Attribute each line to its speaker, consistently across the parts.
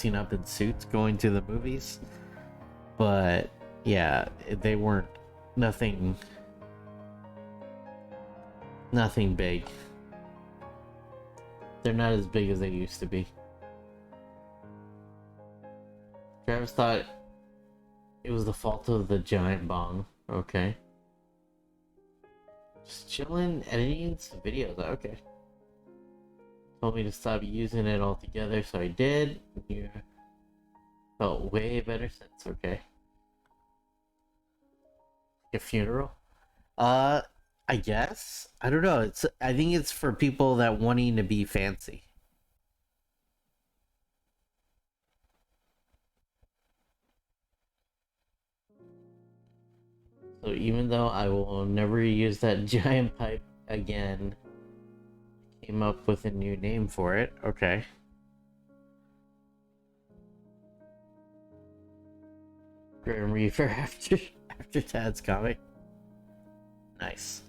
Speaker 1: dressing up in suits going to the movies. But yeah, they weren't nothing big. They're not as big as they used to be. Travis thought it was the fault of the giant bong. Okay. Just chilling, editing some videos. Okay. Told me to stop using it altogether, so I did. You felt way better since. Okay. A funeral? I guess. I don't know. I think it's for people that wanting to be fancy. So even though I will never use that giant pipe again, came up with a new name for it. Okay. Grim Reaper after Tad's comic. Nice.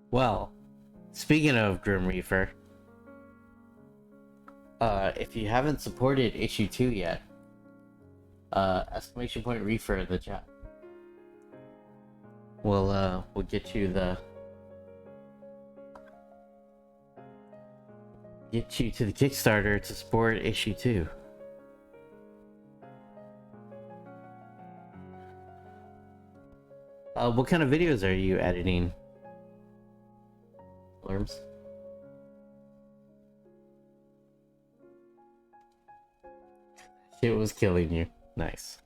Speaker 1: Well, speaking of Grim Reaper, if you haven't supported issue 2 yet, exclamation point Reefer in the chat. We'll get you to the Kickstarter to support issue 2. What kind of videos are you editing, Lerms? Shit was killing you. Nice.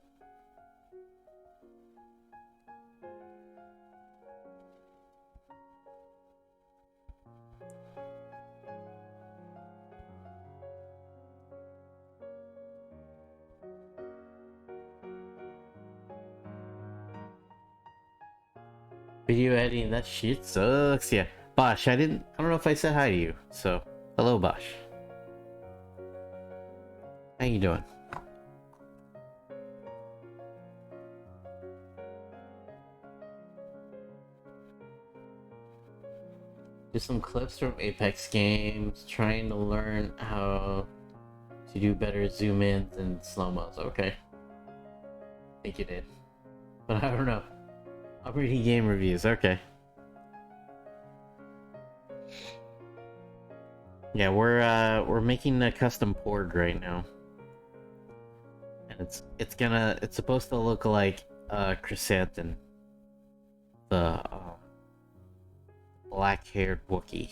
Speaker 1: Video editing, that shit sucks. Yeah. Bosch, I don't know if I said hi to you. So, hello Bosch. How you doing? Just some clips from Apex games, trying to learn how to do better zoom ins and slow-mos. Okay. I think you did. But I don't know. I'm reading game reviews. Okay. Yeah, we're making a custom board right now. And it's supposed to look like Chrysanthemum, the black-haired Wookiee.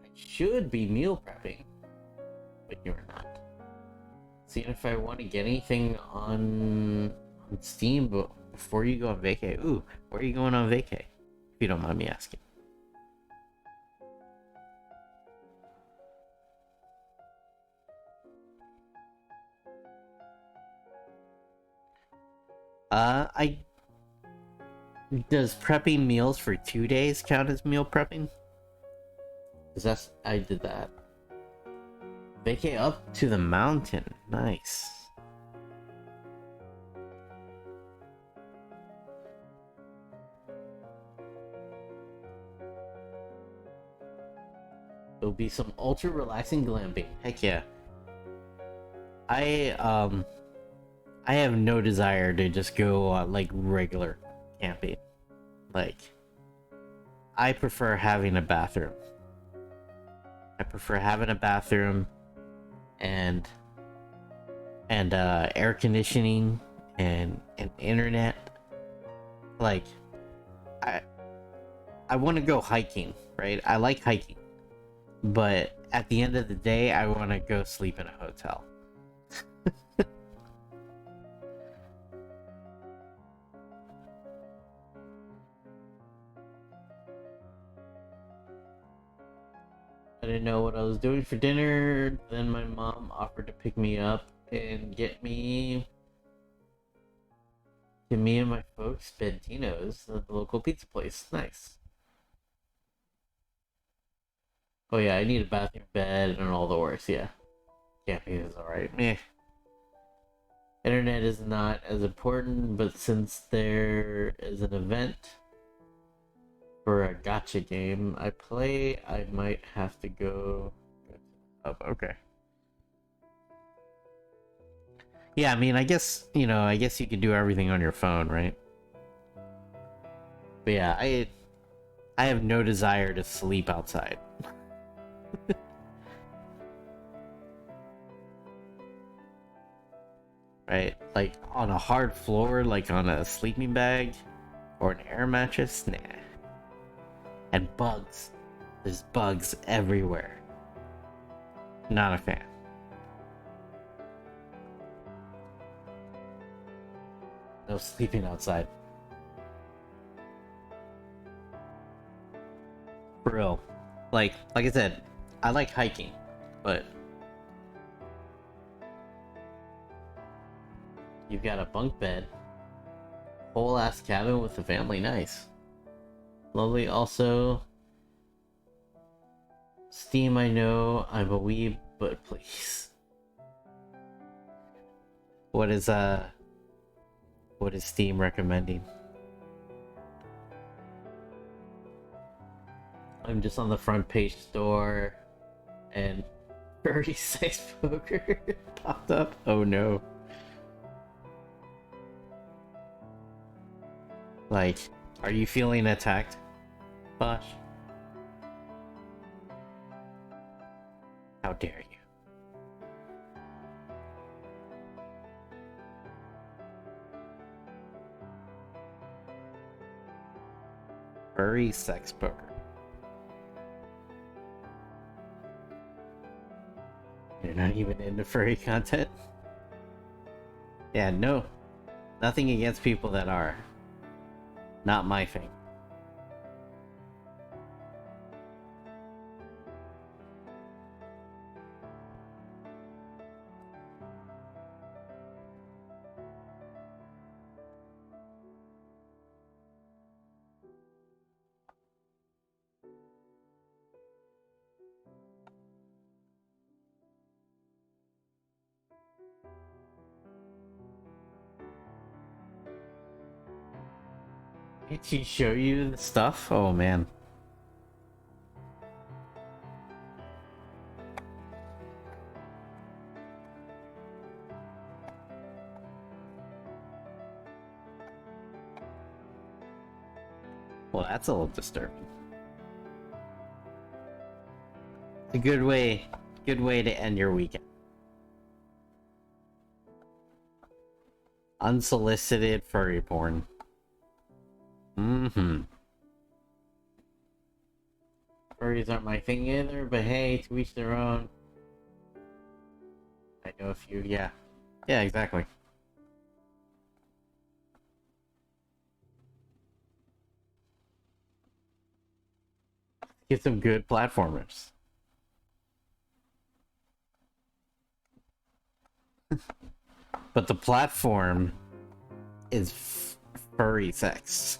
Speaker 1: I should be meal prepping, but you're not. Seeing if I want to get anything on Steam before you go on vacay. Ooh, where are you going on vacay? If you don't mind me asking. Does prepping meals for 2 days count as meal prepping? Because I did that. Vacay up to the mountain. Nice. There'll be some ultra relaxing glamping. Heck yeah. I have no desire to just go on like regular camping. Like, I prefer having a bathroom. And air conditioning and internet. Like, I want to go hiking, right? I like hiking, but at the end of the day, I want to go sleep in a hotel. I didn't know what I was doing for dinner. Then my mom offered to pick me up and get me and my folks Bentino's at the local pizza place. Nice. Oh yeah, I need a bathroom, bed, and all the works. Yeah, camping is alright. Meh. Internet is not as important, but since there is an event for a gotcha game I play, I might have to go up. Okay. Yeah, I mean, I guess, I guess you can do everything on your phone, right? But yeah, I have no desire to sleep outside. Right? Like on a hard floor, like on a sleeping bag or an air mattress, nah. And bugs. There's bugs everywhere. Not a fan. No sleeping outside. For real. Like I said, I like hiking, but you've got a bunk bed, whole ass cabin with a family, nice. Lovely. Also, Steam, I know I'm a weeb, but please. What is Steam recommending? I'm just on the front page store and 36 poker popped up. Oh no. Like, are you feeling attacked, Bosh? How dare you? Furry sex poker. You're not even into furry content? Yeah, no. Nothing against people that are. Not my thing. Did she show you the stuff? Oh man. Well, that's a little disturbing. It's a good way to end your weekend. Unsolicited furry porn. Mm-hmm. Furries aren't my thing either, but hey, to each their own. I know a few, yeah. Yeah, exactly. Get some good platformers. But the platform is furry sex.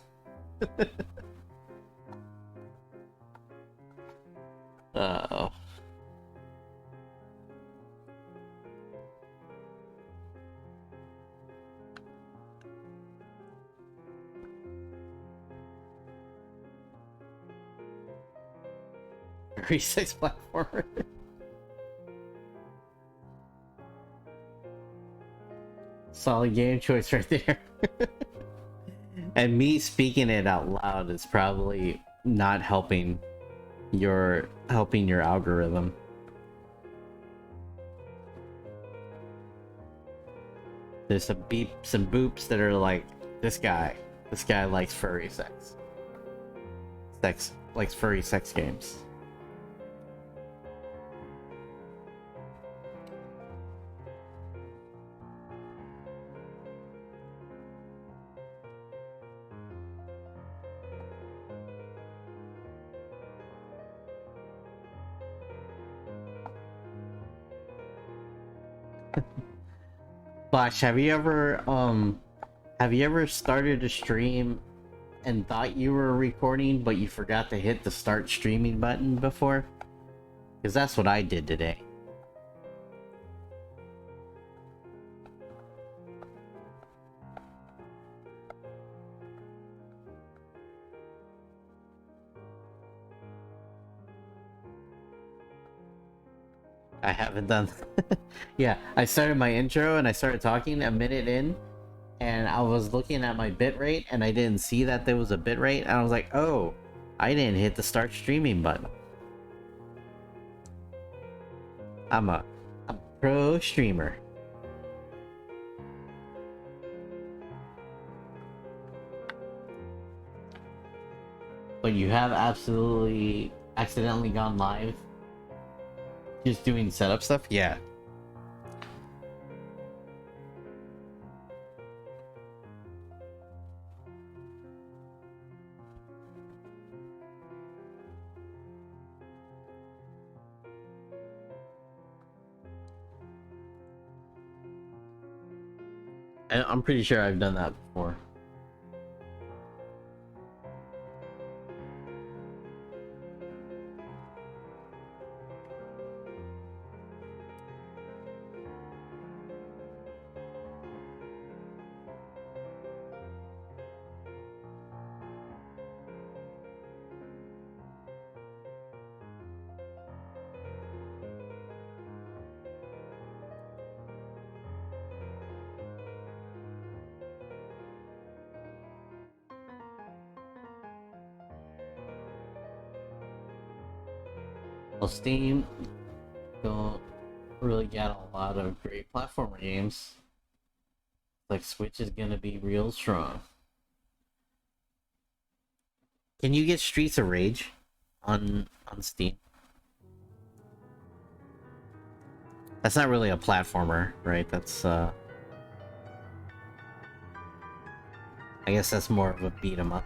Speaker 1: Oh. Furry sex platformer. Solid game choice right there. And me speaking it out loud is probably not helping your algorithm. There's some boops that are like, this guy likes furry sex. Likes furry sex games. Flash, have you ever started a stream and thought you were recording but you forgot to hit the start streaming button before? Because that's what I did today. I haven't done. Yeah, I started my intro and I started talking a minute in, and I was looking at my bitrate and I didn't see that there was a bitrate, and I was like, oh, I didn't hit the start streaming button. I'm a, I'm a pro streamer. But you have absolutely accidentally gone live just doing setup stuff? Yeah. I'm pretty sure I've done that before. Well, Steam don't really get a lot of great platformer games. Like Switch is gonna be real strong. Can you get Streets of Rage on Steam? That's not really a platformer, right? That's I guess that's more of a beat 'em up.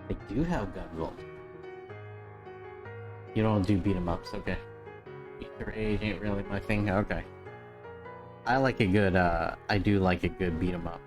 Speaker 1: They do have Gunvolt. You don't do beat 'em ups, okay. Streets of Rage ain't really my thing, okay. I like a good I do like a good beat 'em up.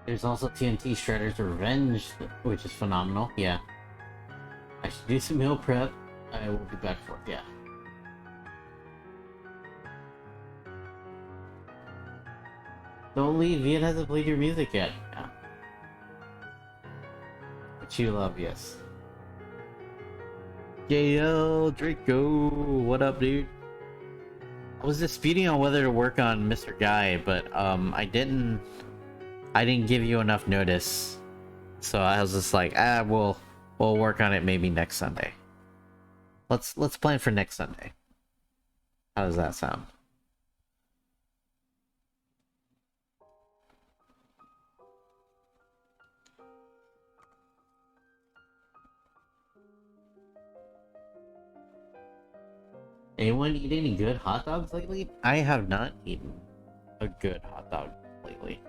Speaker 1: There's also TNT Shredder's Revenge, which is phenomenal. Yeah. I should do some meal prep. I will be back for it, yeah. Don't leave, Viet hasn't played your music yet. Yeah. But you love, yes. JL Draco, what up, dude? I was disputing on whether to work on Mr. Guy, but I didn't give you enough notice. So I was just like, we'll work on it maybe next Sunday. Let's plan for next Sunday. How does that sound? Anyone eat any good hot dogs lately? I have not eaten a good hot dog lately.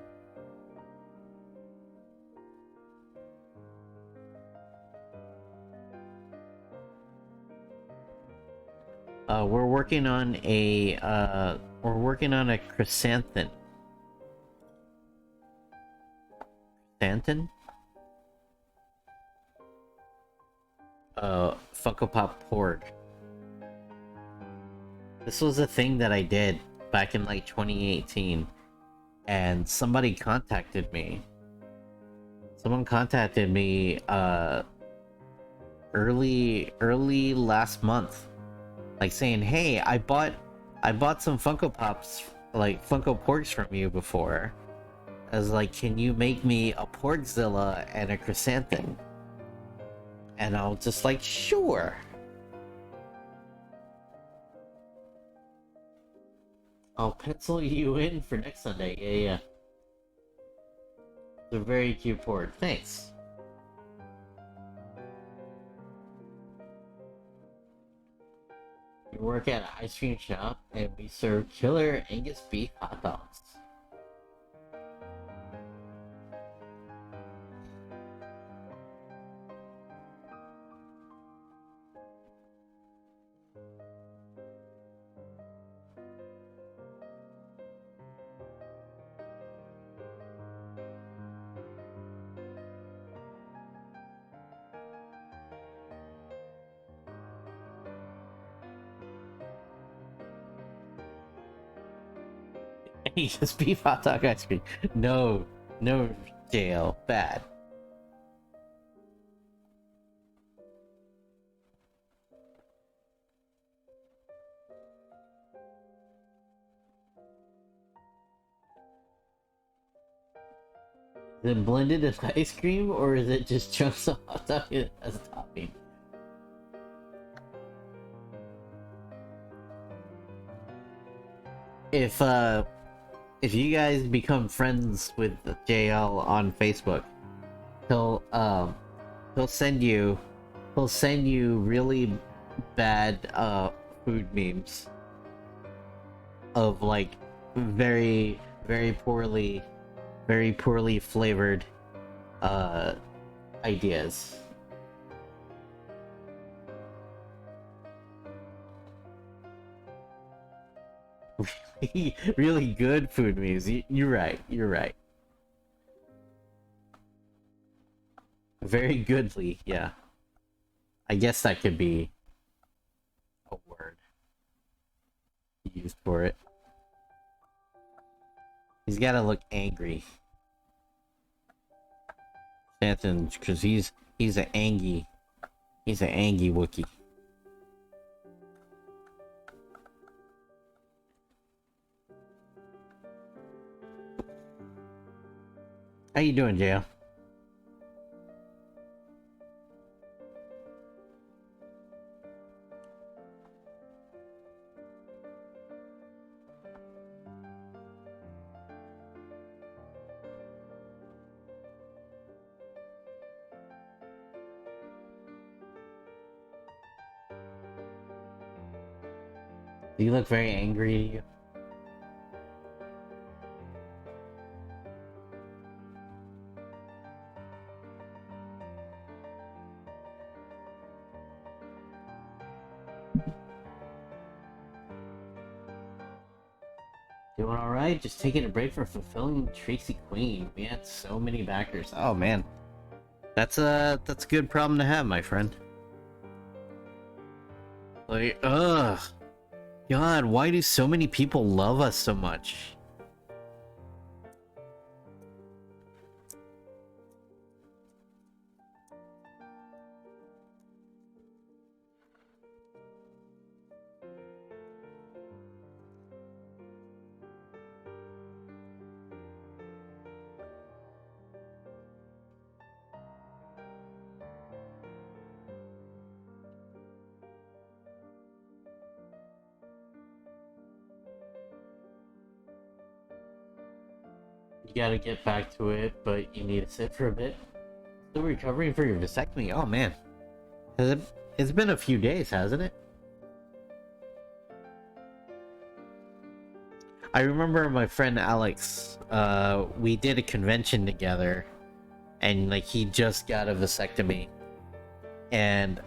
Speaker 1: We're working on a chrysanthemum. Chrysanthemum? Funko Pop Porg. This was a thing that I did back in like 2018, and somebody contacted me. Someone contacted me early last month, like saying, "Hey, I bought some Funko Pops, like Funko Porgs from you before. I was like, can you make me a Porgzilla and a chrysanthemum?" And I was just like, sure. I'll pencil you in for next Sunday. Yeah. It's a very cute Porg. Thanks. We work at an ice cream shop and we serve killer Angus beef hot dogs. Angus beef hot dog ice cream. No, jail. Bad. Is it blended as ice cream, or is it just chunks of hot dog as a topping? If you guys become friends with JL on Facebook, he'll send you really bad food memes of like very poorly flavored ideas. Really good food memes. You're right. You're right. Very goodly. Yeah. I guess that could be a word used for it. He's got to look angry. Stanton, because he's an Angie. He's an Angie Wookie. How you doing, JL? You look very angry. Doing alright, just taking a break from fulfilling Tracy Queen. We had so many backers. Oh man. That's a good problem to have, my friend. Like, ugh. God, why do so many people love us so much? You gotta get back to it, but you need to sit for a bit. Still recovering for your vasectomy? Oh man. Has it, it's been a few days, hasn't it? I remember my friend Alex, we did a convention together, and like he just got a vasectomy, and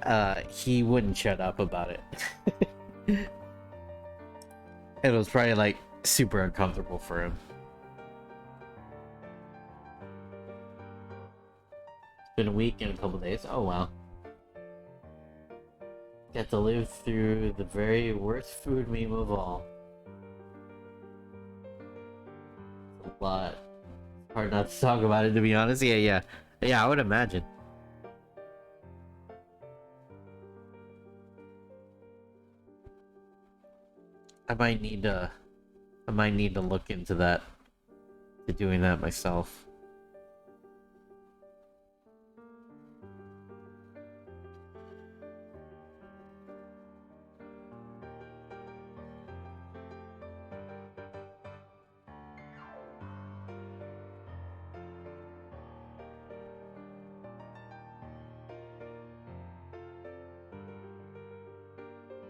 Speaker 1: he wouldn't shut up about it. It was probably like super uncomfortable for him. It's been a week and a couple days. Oh wow. Got to live through the very worst food meme of all. It's a lot. Hard not to talk about it, to be honest. Yeah. I would imagine. I might need to look into that, to doing that myself.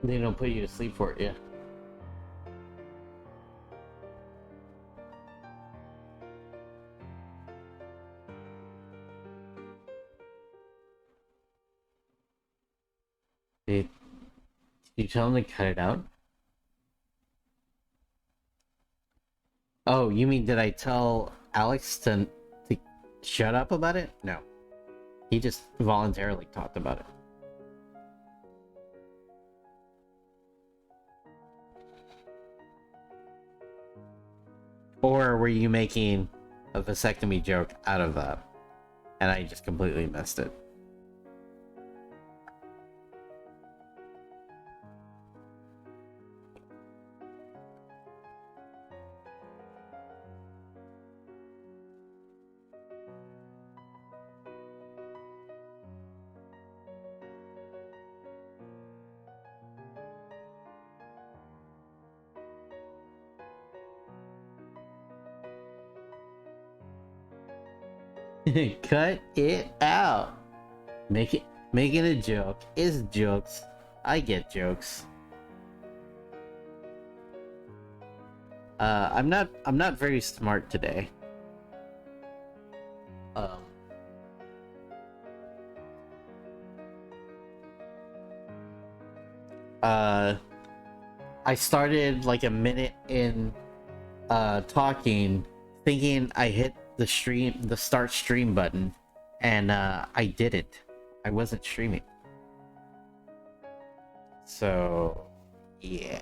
Speaker 1: They don't put you to sleep for it, yeah. Did you tell them to cut it out? Oh, you mean did I tell Alex to shut up about it? No. He just voluntarily talked about it. Or were you making a vasectomy joke out of that? And I just completely missed it. Cut it out. Making a joke is jokes. I get jokes. I'm not very smart today. Um I started like a minute in talking, thinking I hit the start stream button, and I didn't. I wasn't streaming. So yeah.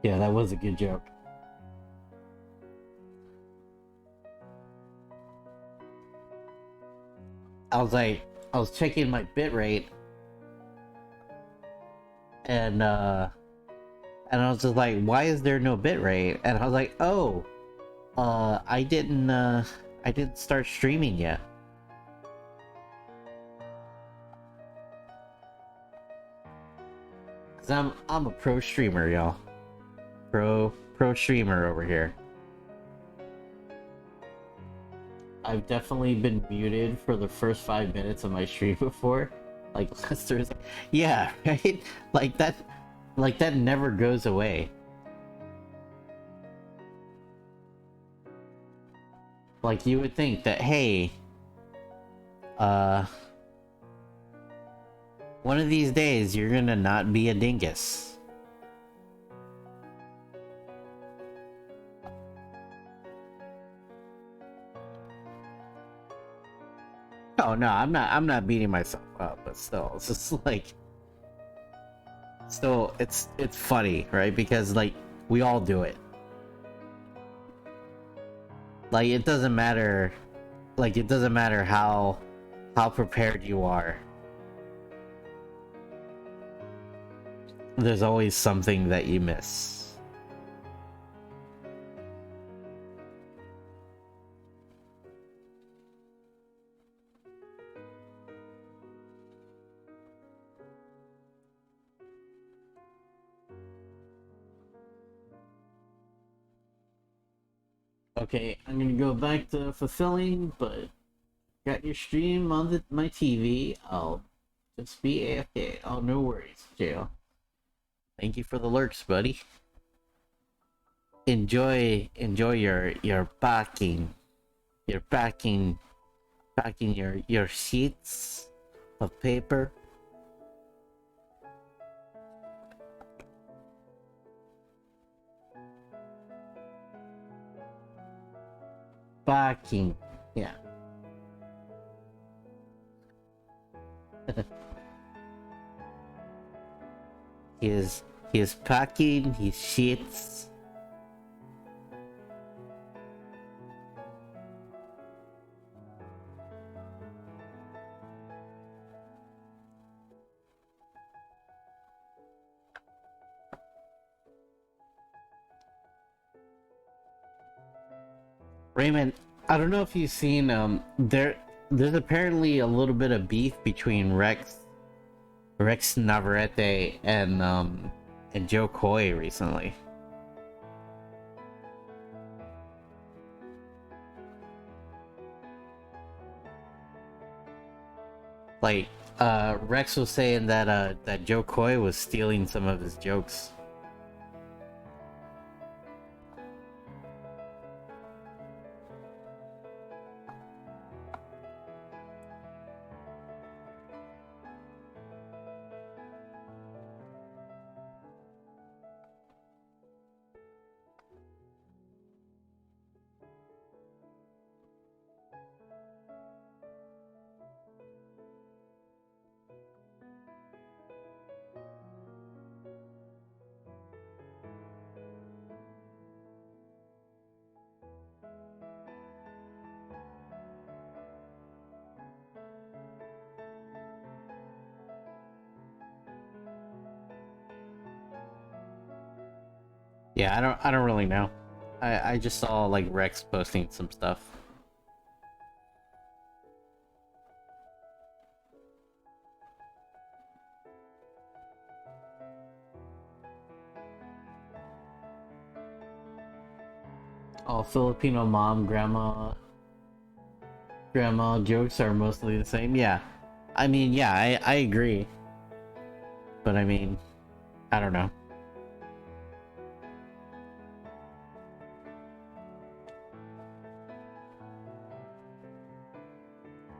Speaker 1: Yeah, that was a good joke. I was checking my bitrate, and I was just like, why is there no bitrate? And I was like, oh, I didn't start streaming yet. Cause I'm a pro streamer, y'all. Pro streamer over here. I've definitely been muted for the first 5 minutes of my stream before, like last Thursday. Yeah, right. Like that never goes away. Like you would think that, hey, one of these days you're gonna not be a dingus. Oh no, I'm not beating myself up, but still, it's just like, still, it's funny, right? Because like we all do it. Like it doesn't matter, like it doesn't matter how prepared you are. There's always something that you miss. Okay, I'm gonna go back to fulfilling, but got your stream on my TV. I'll just be AFK. Oh, no worries, Jail. Thank you for the lurks, buddy. Enjoy your packing your sheets of paper. Packing, yeah. He is packing his sheets. Raymond, I don't know if you've seen there's apparently a little bit of beef between Rex Navarrete and Joe Coy recently. Like Rex was saying that Joe Coy was stealing some of his jokes. Yeah, I don't really know. I just saw like Rex posting some stuff. All Filipino grandma jokes are mostly the same. Yeah. I mean, yeah, I agree. But I mean, I don't know.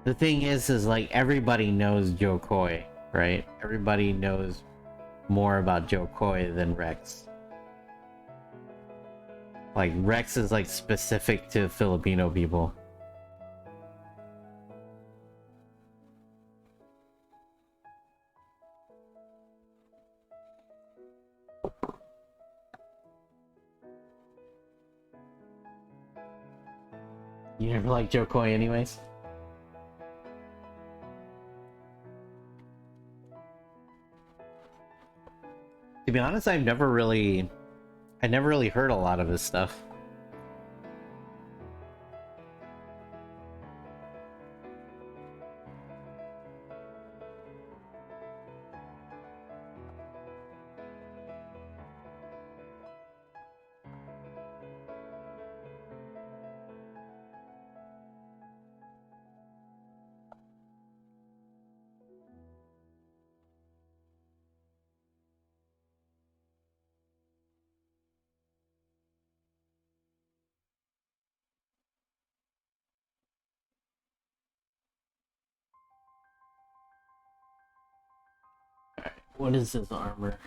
Speaker 1: The thing is like everybody knows Joe Coy, right? Everybody knows more about Joe Coy than Rex. Like Rex is like specific to Filipino people. You never liked Joe Coy anyways? To be honest, I never really heard a lot of his stuff. What is his armor?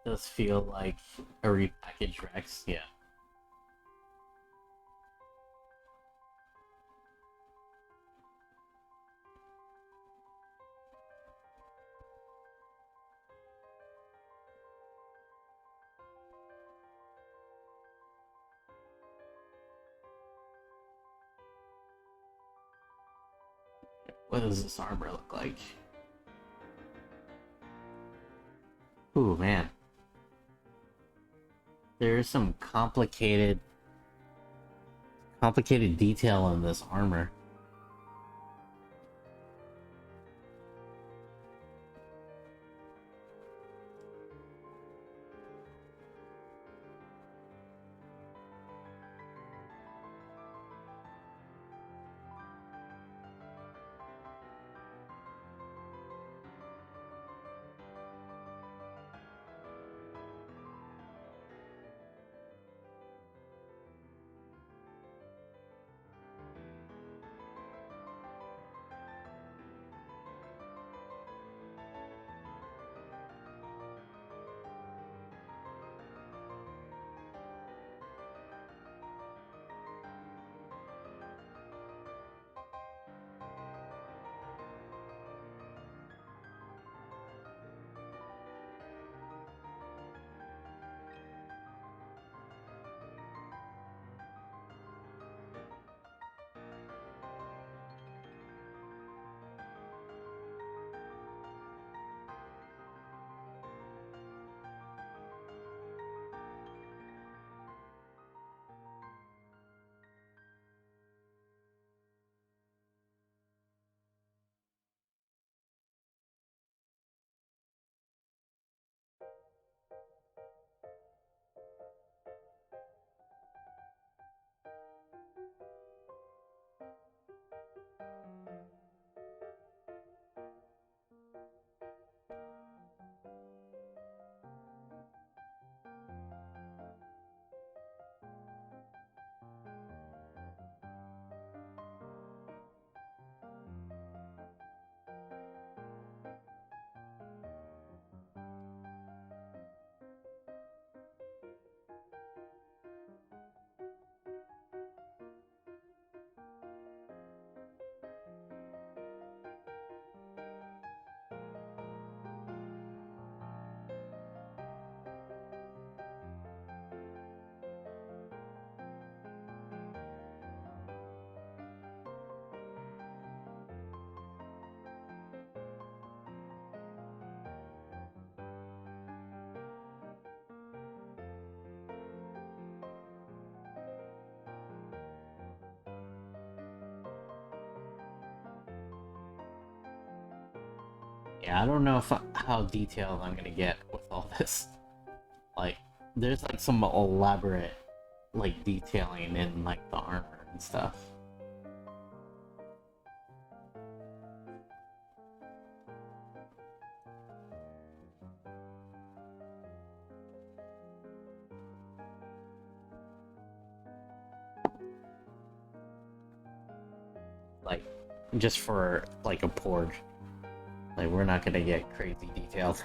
Speaker 1: It does feel like a repackaged Rex, yeah. What does this armor look like? Ooh, man. There's some complicated detail in this armor. Yeah, I don't know if how detailed I'm gonna get with all this. Like, there's like some elaborate like detailing in like the armor and stuff. Like, just for like a porg. Like, we're not gonna get crazy detailed.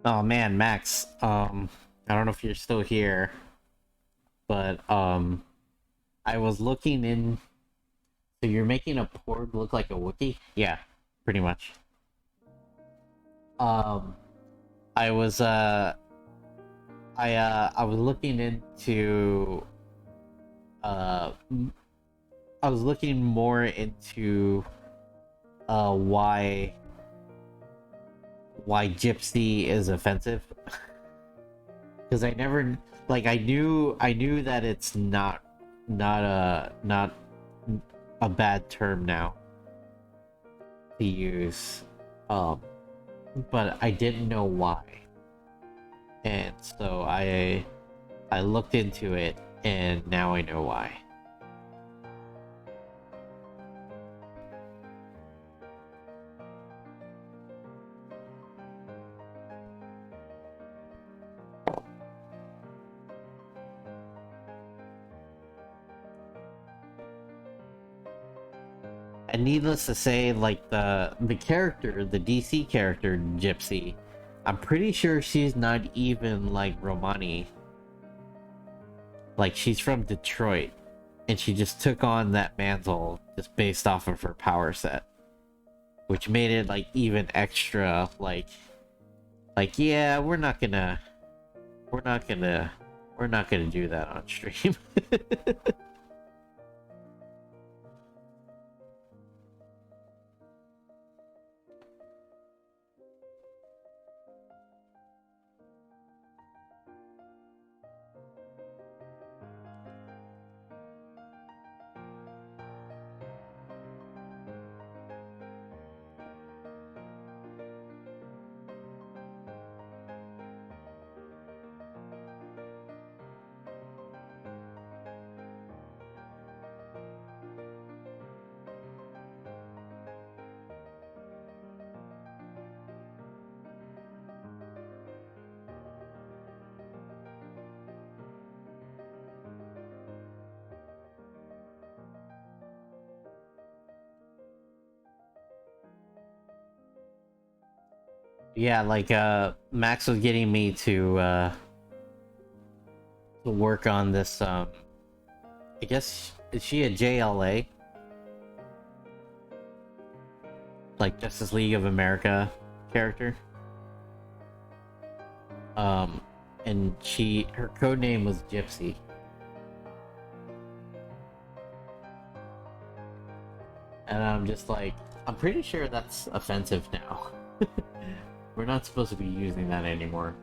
Speaker 1: Oh man, Max, I don't know if you're still here, but I was looking in. So you're making a porg look like a Wookiee? Yeah, pretty much. Um, I was I was looking into I was looking more into why Gypsy is offensive. Because I never, like, I knew that it's not a bad term now to use, but I didn't know why, and so I looked into it, and now I know why. And needless to say, like the character, the DC character Gypsy, I'm pretty sure she's not even like Romani. Like, she's from Detroit, and she just took on that mantle just based off of her power set, which made it like even extra like yeah, we're not gonna we're not gonna do that on stream. Yeah, like Max was getting me to work on this I guess, is she a JLA? Like Justice League of America character. Um, and her code name was Gypsy. And I'm just like, I'm pretty sure that's offensive now. We're not supposed to be using that anymore.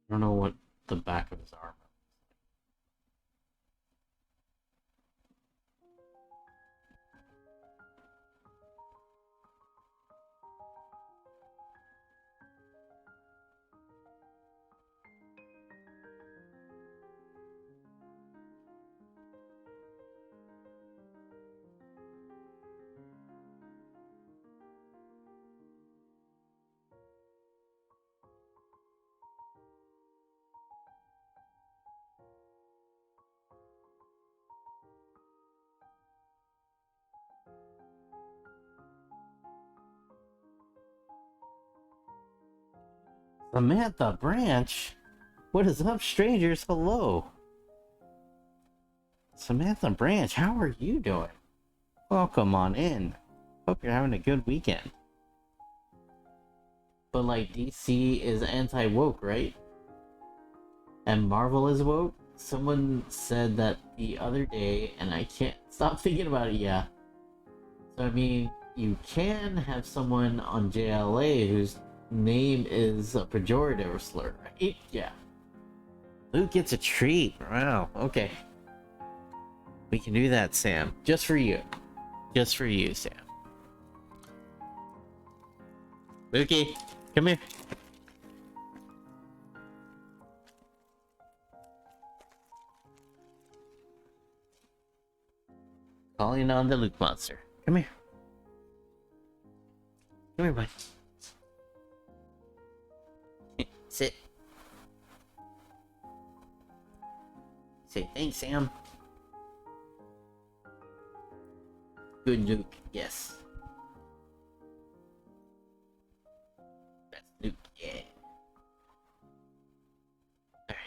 Speaker 1: I don't know what the back of his arm. Samantha Branch? What is up, strangers? Hello. Samantha Branch, how are you doing? Welcome on in. Hope you're having a good weekend. But like, DC is anti-woke, right? And Marvel is woke? Someone said that the other day, and I can't stop thinking about it, yeah. So I mean, you can have someone on JLA whose name is a pejorative slur, right? Yeah. Luke gets a treat. Wow, okay. We can do that, Sam. Just for you. Just for you, Sam. Lukey, come here. Calling on the Luke monster. Come here. Come here, bud. Sit. Say thanks, Sam. Good Luke, yes. That's Luke, yeah. Alright.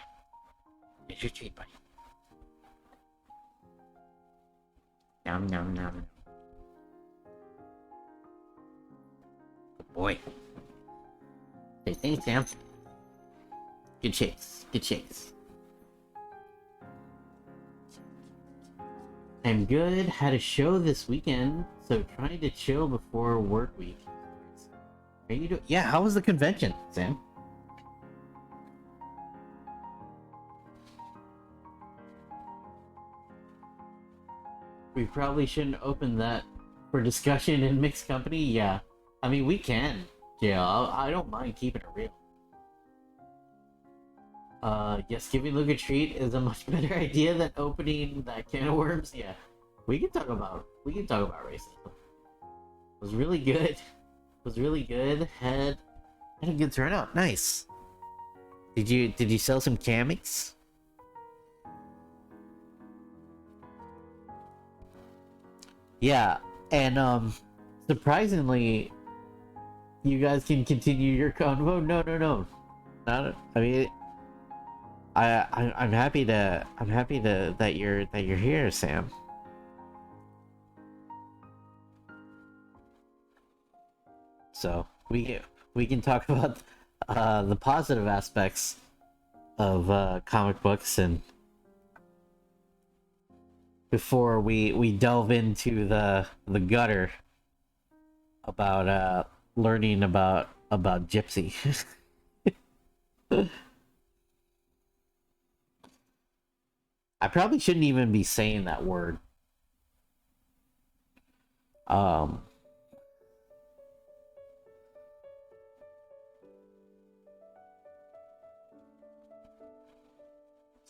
Speaker 1: Here's your treat, buddy. Nom nom nom. Good boy. Say thanks, Sam. Good shakes. Good shakes. I'm good. Had a show this weekend, so trying to chill before work week. Are you doing? Yeah, how was the convention, Sam? We probably shouldn't open that for discussion in mixed company. Yeah, I mean we can. Yeah, I don't mind keeping it real. Yes, giving Luke a treat is a much better idea than opening that can of worms. Yeah, we can talk about racism. It was really good. It was really good. Had a good turnout. Nice. Did you sell some comics? Yeah, and surprisingly, you guys can continue your convo. No, no, no. Not. I mean, I'm happy to that you're here, Sam. So we can talk about the positive aspects of comic books and before we delve into the gutter about learning about Gypsy. I probably shouldn't even be saying that word. Um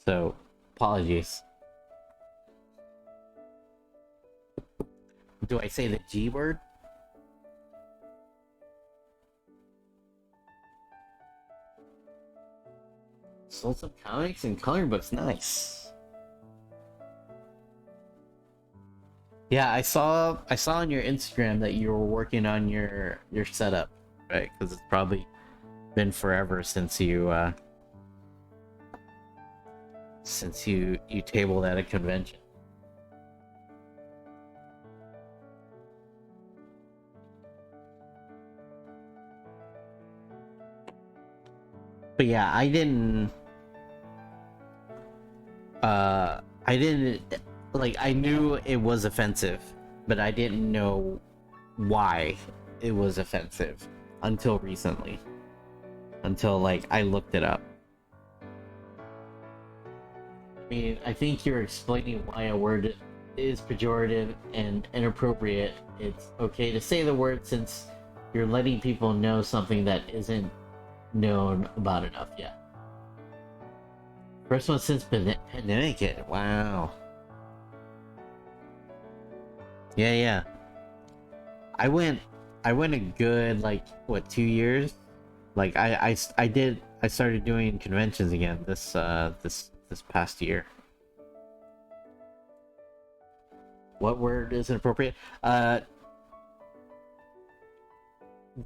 Speaker 1: so apologies. Do I say the G word? Sold some comics and coloring books. Nice. Yeah, I saw on your Instagram that you were working on your setup, right? Because it's probably been forever since you tabled at a convention. But yeah, I didn't like, I knew it was offensive, but I didn't know why it was offensive until recently. Until like I looked it up. I mean, I think you're explaining why a word is pejorative and inappropriate. It's okay to say the word since you're letting people know something that isn't known about enough yet. First one since pandemic. Wow. Yeah, yeah. I went a good, like, what, 2 years? Like I started doing conventions again this past year. What word is inappropriate? The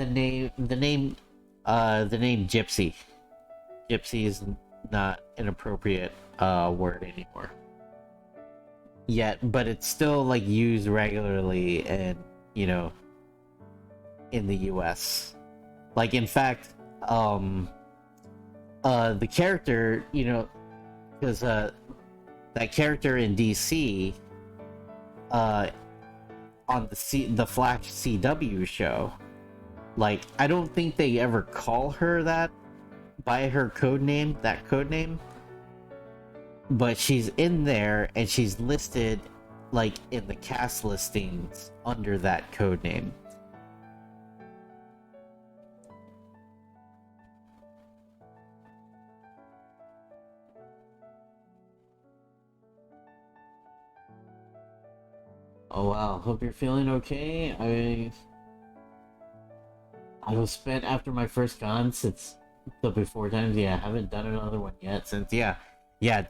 Speaker 1: name gypsy. Gypsy is not an appropriate word anymore. Yet, but it's still like used regularly and, you know, in the US. Like, in fact, the character, you know, because that character in DC, on the Flash CW show, like, I don't think they ever call her that by her code name, but she's in there and she's listed like in the cast listings under that code name. Oh wow, hope you're feeling okay. I was spent after my first con since the before times. Yeah, I haven't done another one yet since. Yeah,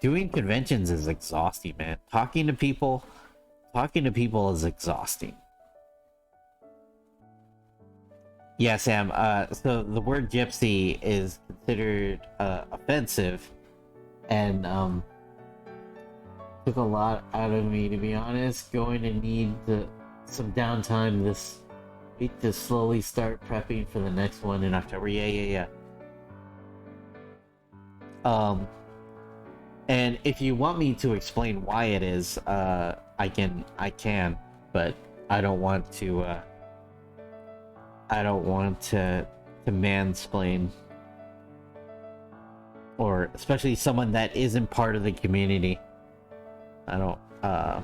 Speaker 1: doing conventions is exhausting, man. Talking to people is exhausting. Yeah, Sam. So the word gypsy is considered offensive, and took a lot out of me, to be honest. Going to need some downtime this week to slowly start prepping for the next one in October. Yeah. And if you want me to explain why it is, I can, but I don't want to. I don't want to mansplain, or especially someone that isn't part of the community. I don't.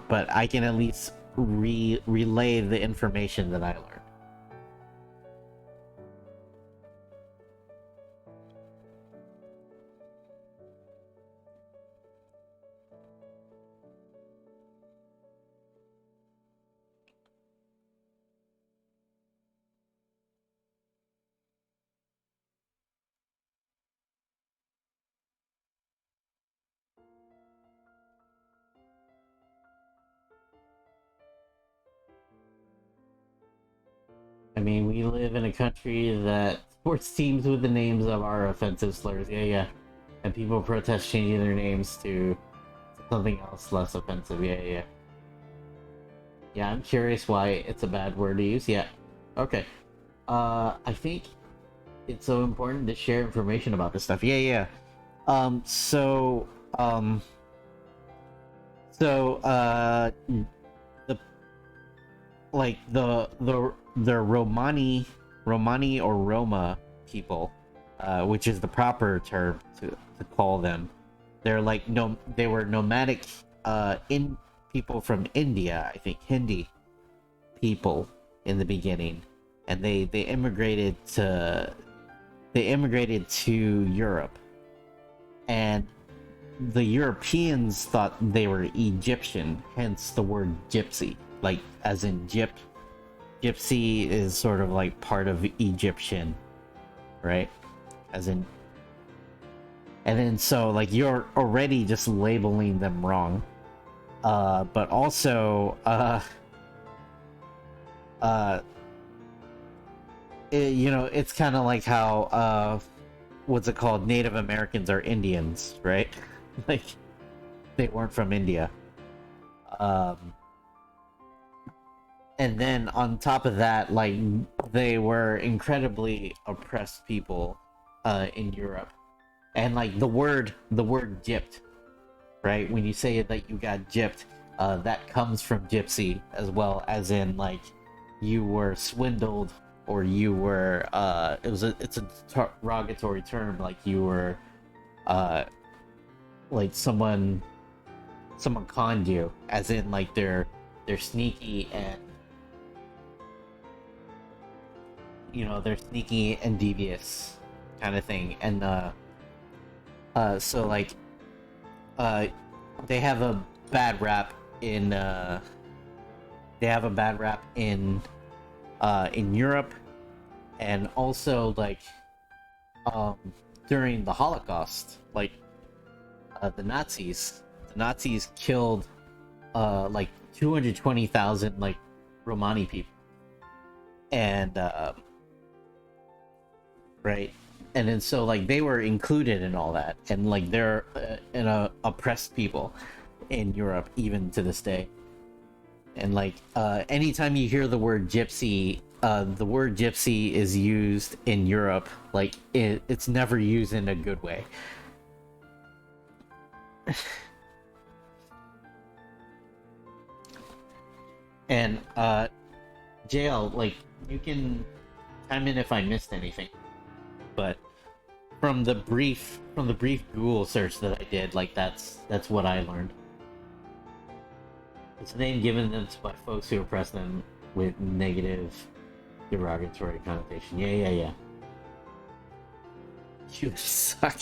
Speaker 1: But I can at least relay the information that I learned. I mean, we live in a country that sports teams with the names of our offensive slurs. Yeah. And people protest changing their names to something else less offensive. Yeah. Yeah, I'm curious why it's a bad word to use. Yeah. Okay. I think it's so important to share information about this stuff. Yeah. So, the like the Romani or Roma people, which is the proper term to call them. They're like, no, they were nomadic in people from India, I think Hindi people in the beginning, and they immigrated to Europe, and the Europeans thought they were Egyptian, hence the word gypsy, like as in gypsy is sort of like part of Egyptian, right? As in, And then so like you're already just labeling them wrong. But also uh you know, it's kind of like how what's it called, Native Americans are Indians, right? Like they weren't from India. um and then on top of that, like they were incredibly oppressed people in Europe. And like the word gypped, right, when you say that you got gypped, that comes from gypsy, as well, as in like you were swindled, or you were it's a derogatory term, like you were like someone conned you, as in like they're sneaky, and you know, they're sneaky and devious kind of thing. And so like uh they have a bad rap in in Europe. And also like um during the Holocaust, like the Nazis killed like 220,000 like Romani people. And right, and then so like they were included in all that, and like they're oppressed people in Europe even to this day. And like anytime you hear the word gypsy, the word gypsy is used in Europe, like it's never used in a good way. And JL, like you can chime in if I missed anything, but from the brief Google search that I did, like that's what I learned. It's a name given them by folks who oppress them with negative, derogatory connotation. Yeah. You suck.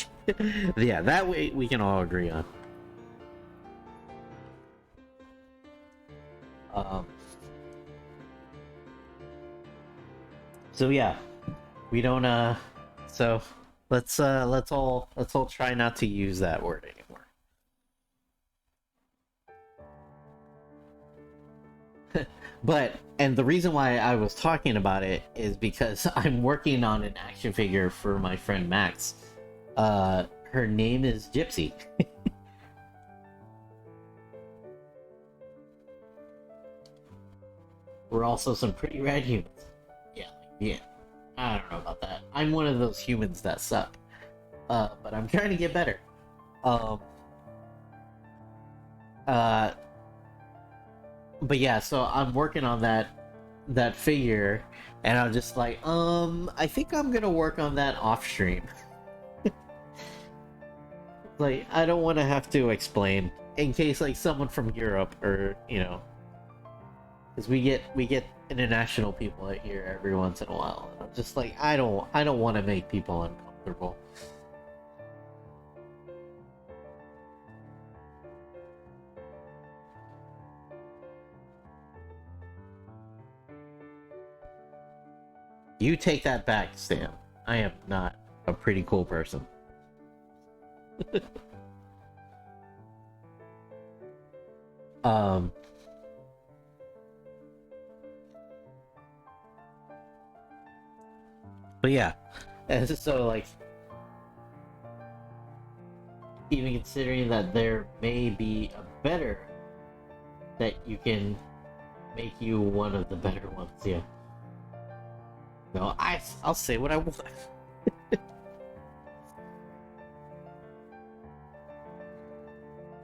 Speaker 1: Yeah, that way we can all agree on. Um. So yeah, we don't. So let's all try not to use that word anymore. But, and the reason why I was talking about it is because I'm working on an action figure for my friend Max. Her name is Gypsy. We're also some pretty rad humans. Yeah. I don't know about that. I'm one of those humans that suck. But I'm trying to get better. Um. Uh. But yeah, so I'm working on that figure, and I'm just like, I think I'm gonna work on that off stream. Like, I don't want to have to explain in case like someone from Europe, or you know, because we get international people out here every once in a while. And I'm just like, I don't want to make people uncomfortable. You take that back, Sam. I am not a pretty cool person. um but yeah, and so like, even considering that there may be a better, that you can make you one of the better ones. Yeah. No, I'll say what I want.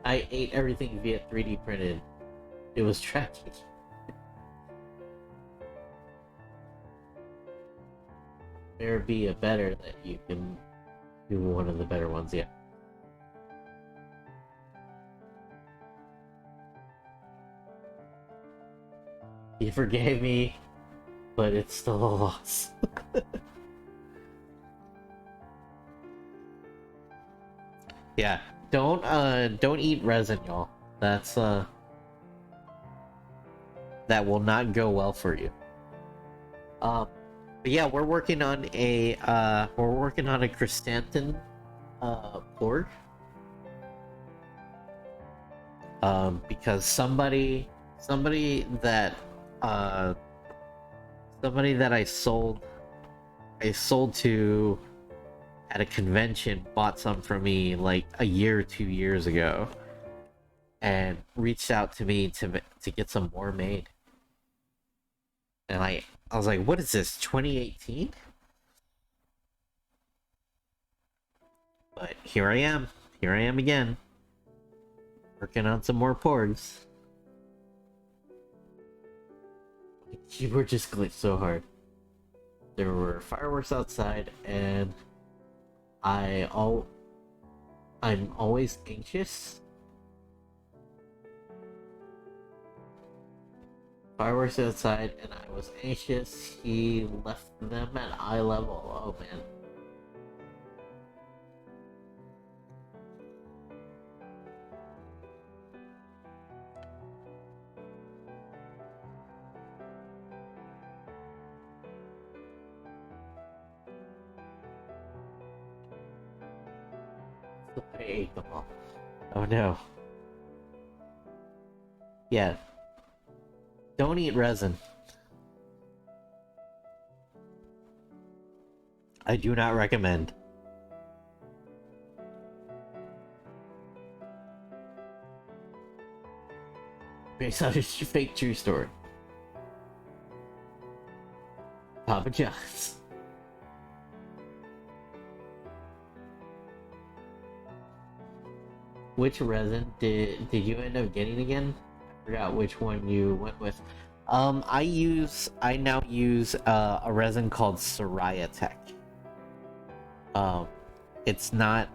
Speaker 1: I ate everything via 3D printed. It was tragic. There be a better that you can do one of the better ones, yeah. You forgave me, but it's still a loss. Yeah, don't eat resin, y'all. That will not go well for you. But yeah, we're working on a chrysanthemum Porg. Because uh, somebody that I sold to at a convention bought some from me like a year or 2 years ago, and reached out to me to get some more made. And I was like, what is this, 2018? But here I am. Here I am again. Working on some more porgs. My keyboard just glitched so hard. There were fireworks outside, and I'm always anxious. Fireworks outside, and I was anxious. He left them at eye level. Oh man. I ate them all. Oh no. Yeah. Don't eat resin. I do not recommend. Based on a fake true story. Papa John's. Which resin did you end up getting again? I forgot which one you went with. I now use a resin called Soraya Tech. It's not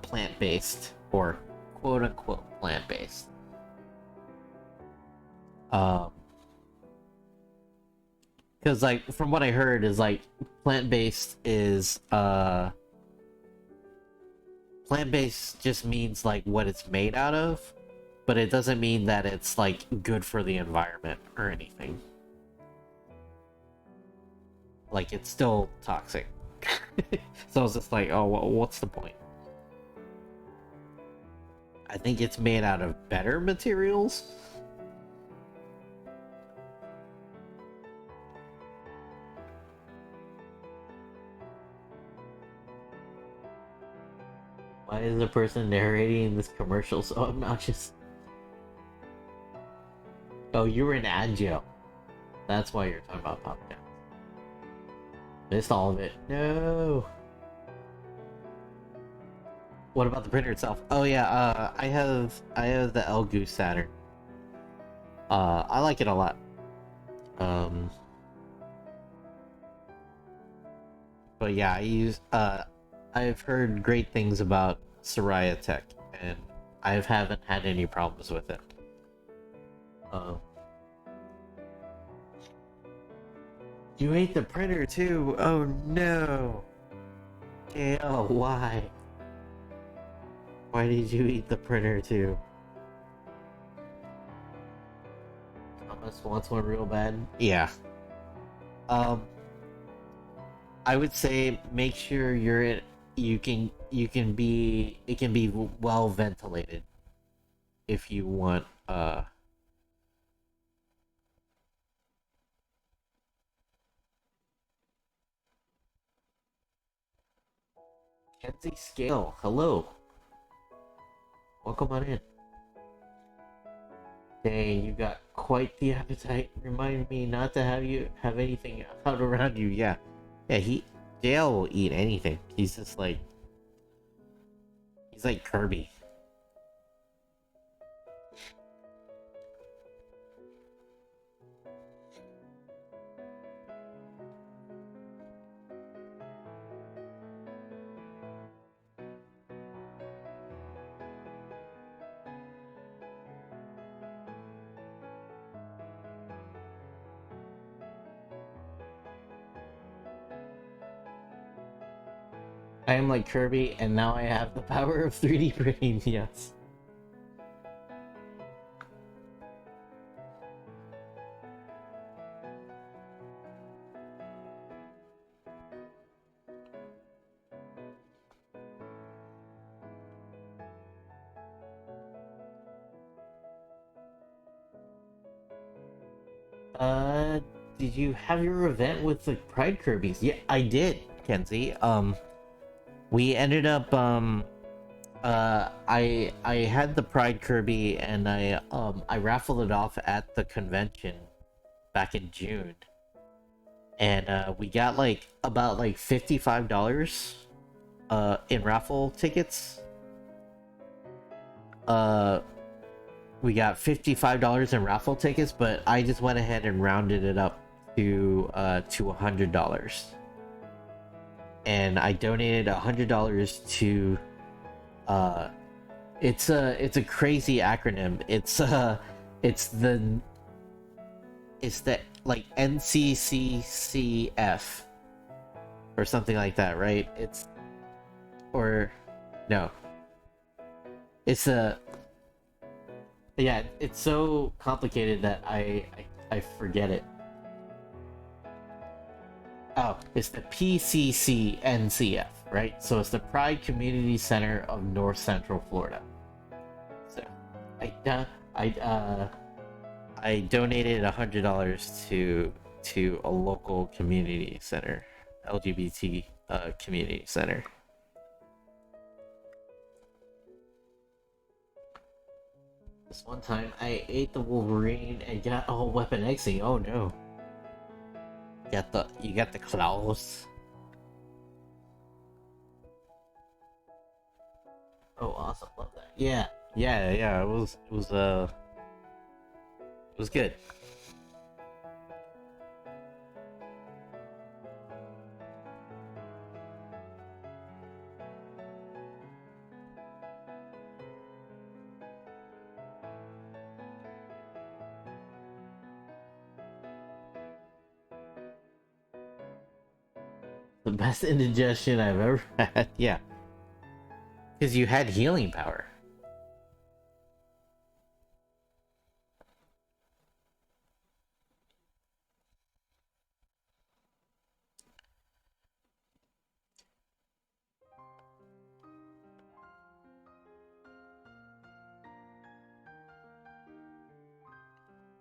Speaker 1: plant based, or quote unquote plant based. Because like from what I heard is like plant based just means like what it's made out of, but it doesn't mean that it's like good for the environment or anything. Like it's still toxic. So I was just like, oh, what's the point? I think it's made out of better materials. Why is the person narrating this commercial so obnoxious? Oh, you were in Agile. That's why you're talking about Pop Down. Missed all of it. No. What about the printer itself? Oh yeah, I have the Elgoose Saturn. I like it a lot. But yeah, I've heard great things about Soraya Tech, and I haven't had any problems with it. You ate the printer too? Oh no! Gail, why? Why did you eat the printer too? Thomas wants one real bad? Yeah. I would say make sure it can be well ventilated if you want Kenzie Scale, hello. Welcome on in. Dang, you got quite the appetite. Remind me not to have anything out around you. Yeah. Yeah, Dale will eat anything. He's just like Kirby. I am like Kirby, and now I have the power of 3D printing, yes. Uh, did you have your event with the Pride Kirby's? Yeah, I did, Kenzie. We ended up I had the Pride Kirby and I raffled it off at the convention back in June. And we got like about like $55 in raffle tickets. Uh we got $55 in raffle tickets, but I just went ahead and rounded it up to $100. And I donated $100 to it's a crazy acronym. It's the like NCCCF or something like that, right? It's or no. It's a yeah, it's so complicated that I forget it. Oh, it's the PCCNCF, right? So it's the Pride Community Center of North Central Florida. So I donated $100 to a local community center, LGBT community center. This one time, I ate the Wolverine and got all Weapon Xing. Oh no! You got the claws. Oh, awesome! Love that. Yeah, yeah. It was good. The best indigestion I've ever had. Yeah, because you had healing power.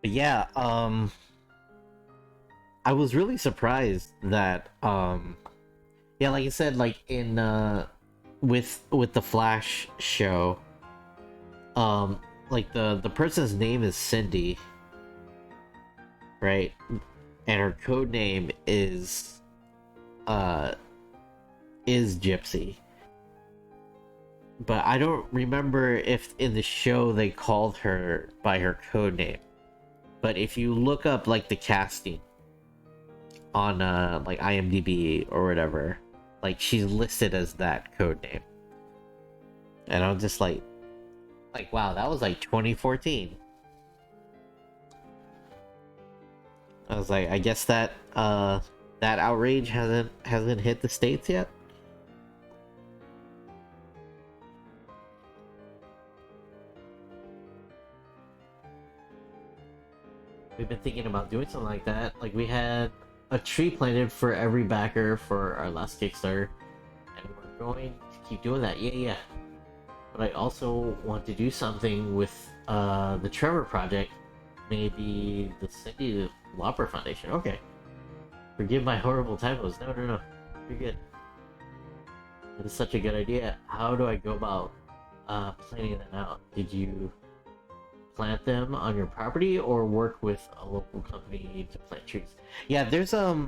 Speaker 1: But yeah, I was really surprised that yeah, like I said, like in with the Flash show, like the person's name is Cindy, right? And her code name is Gypsy. But I don't remember if in the show they called her by her code name. But if you look up like the casting on like IMDb or whatever, like she's listed as that code name. And I'm just like wow, that was like 2014. I was like, I guess that that outrage hasn't hit the States yet. We've been thinking about doing something like that. Like we had a tree planted for every backer for our last Kickstarter, and we're going to keep doing that. Yeah. But I also want to do something with the Trevor Project, maybe the Cindy Lauper Foundation. Okay, forgive my horrible typos. No, you're good. That is such a good idea. How do I go about planning that out? Did you plant them on your property or work with a local company to plant trees? Yeah, there's a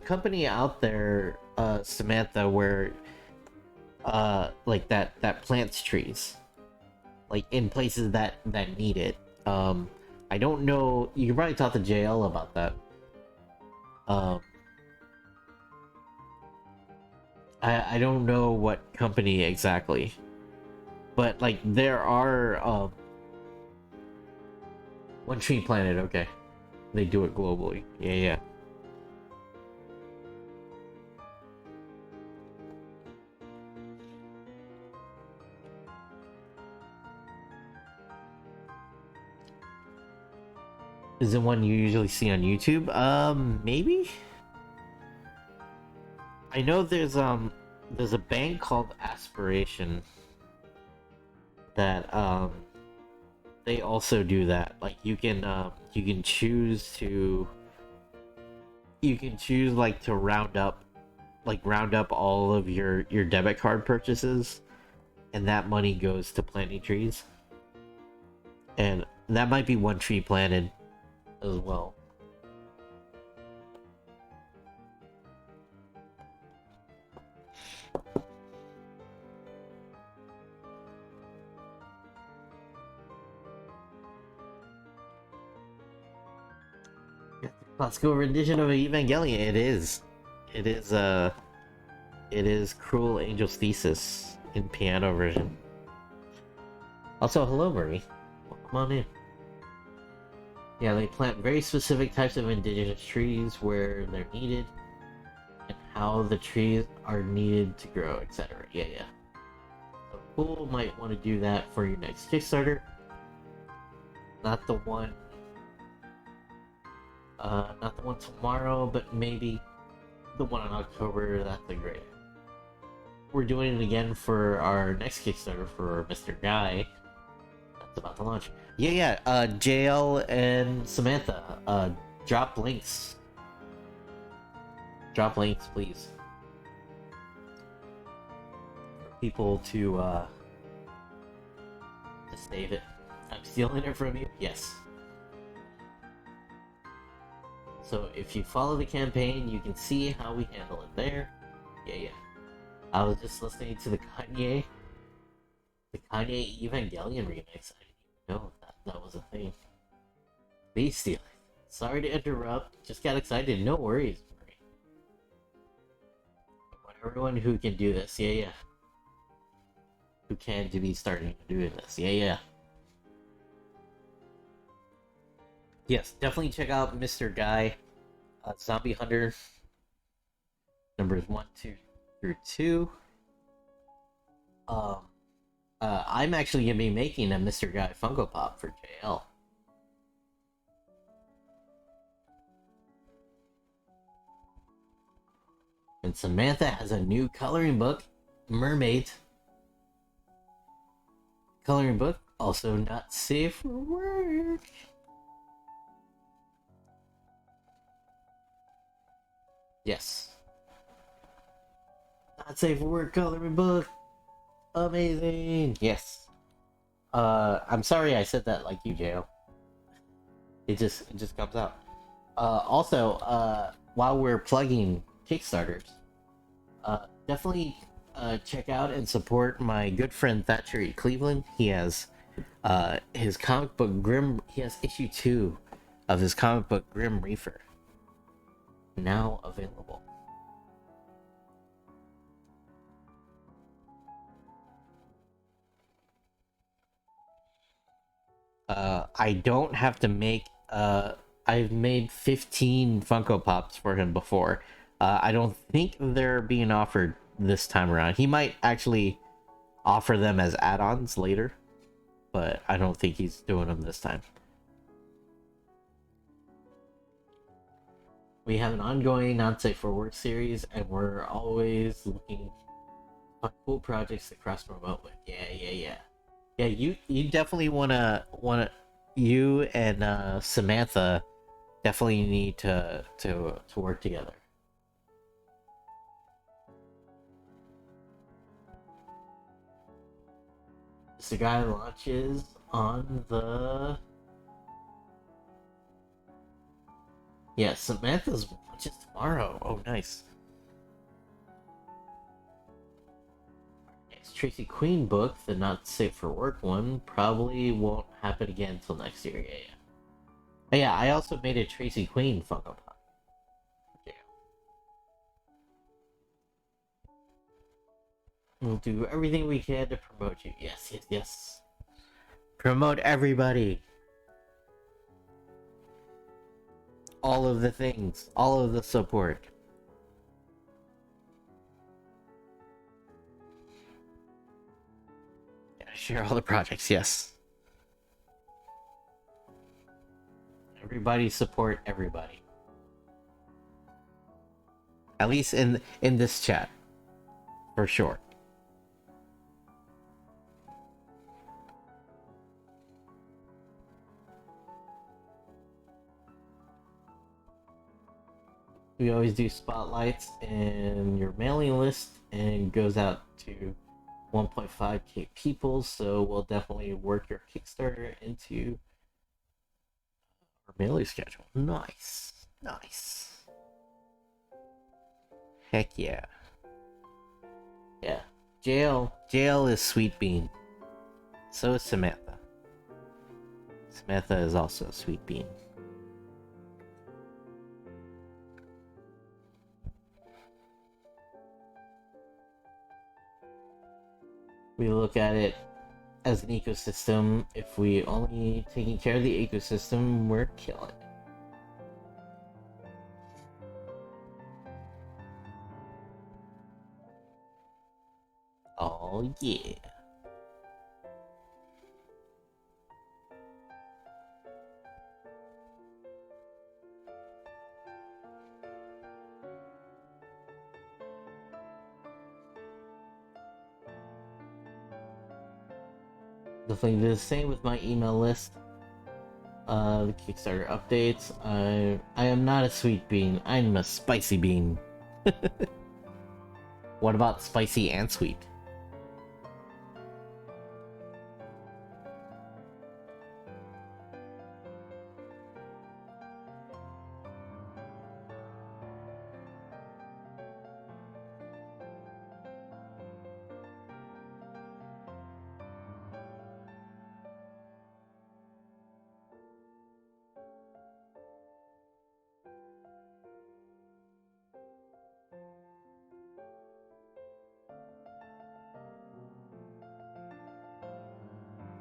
Speaker 1: company out there, Samantha, where like that plants trees like in places that need it. I don't know, you can probably talk to JL about that. I don't know what company exactly, but like there are One Tree Planet. Okay, they do it globally. Yeah. Is it one you usually see on YouTube? Maybe. I know there's a band called Aspiration that they also do that. Like you can choose to like to round up all of your debit card purchases, and that money goes to planting trees. And that might be one tree planted as well. Classical rendition of Evangelion. It is. It is it is Cruel Angel's Thesis in piano version. Also, hello Marie. Welcome on in. Yeah, they plant very specific types of indigenous trees where they're needed and how the trees are needed to grow, etc. Yeah, yeah. So cool, might want to do that for your next Kickstarter. Not the one not the one tomorrow, but maybe the one in October. That's a great. We're doing it again for our next Kickstarter for Mr. Guy. That's about to launch. Yeah, yeah. JL and Samantha. Drop links. Drop links, please. For people to save it. I'm stealing it from you? Yes. So if you follow the campaign, you can see how we handle it there. Yeah, yeah. I was just listening to the Kanye Evangelion remix. I didn't even know that was a thing. Please steal it. Sorry to interrupt. Just got excited. No worries, Marie. I want everyone who can do this. Yeah, yeah. Who can to be starting to do this. Yeah, yeah. Yes, definitely check out Mr. Guy, Zombie Hunter, numbers 1, 2 through 2. I'm actually gonna be making a Mr. Guy Funko Pop for JL. And Samantha has a new coloring book, Mermaid. Coloring book, also not safe for work. Yes. Not safe for work coloring book. Amazing. Yes. I'm sorry I said that like you, JL. It just comes out. Also, while we're plugging Kickstarters, definitely check out and support my good friend Thatcher E. Cleveland. He has his comic book Grim. He has issue 2 of his comic book Grim Reaper now available. I don't have to make I've made 15 Funko Pops for him before. I don't think they're being offered this time around. He might actually offer them as add-ons later, but I don't think he's doing them this time. We have an ongoing Not Safe for Work series, and we're always looking for cool projects to cross promote with. Yeah, yeah, yeah. Yeah, you definitely wanna you and Samantha definitely need to work together. This guy launches on the Samantha's launches tomorrow. Oh, nice. Next Tracy Queen book, the Not Safe for Work one, probably won't happen again until next year. Yeah, yeah. But yeah, I also made a Tracy Queen Funko Pop. Yeah. We'll do everything we can to promote you. Yes, yes, yes. Promote everybody. All of the things. All of the support. Yeah, share all the projects, yes. Everybody support everybody. At least in this chat. For sure. we always do spotlights in your mailing list and goes out to 1.5k people, so we'll definitely work your Kickstarter into our mailing schedule. Nice. Nice. Heck yeah. Yeah. Jail is Sweet Bean. So is Samantha. Samantha is also a Sweet Bean. We look at it as an ecosystem. If we only taking care of the ecosystem, we're killing. Oh yeah. Definitely do the same with my email list. The Kickstarter updates. I am not a sweet bean. I'm a spicy bean. What about spicy and sweet?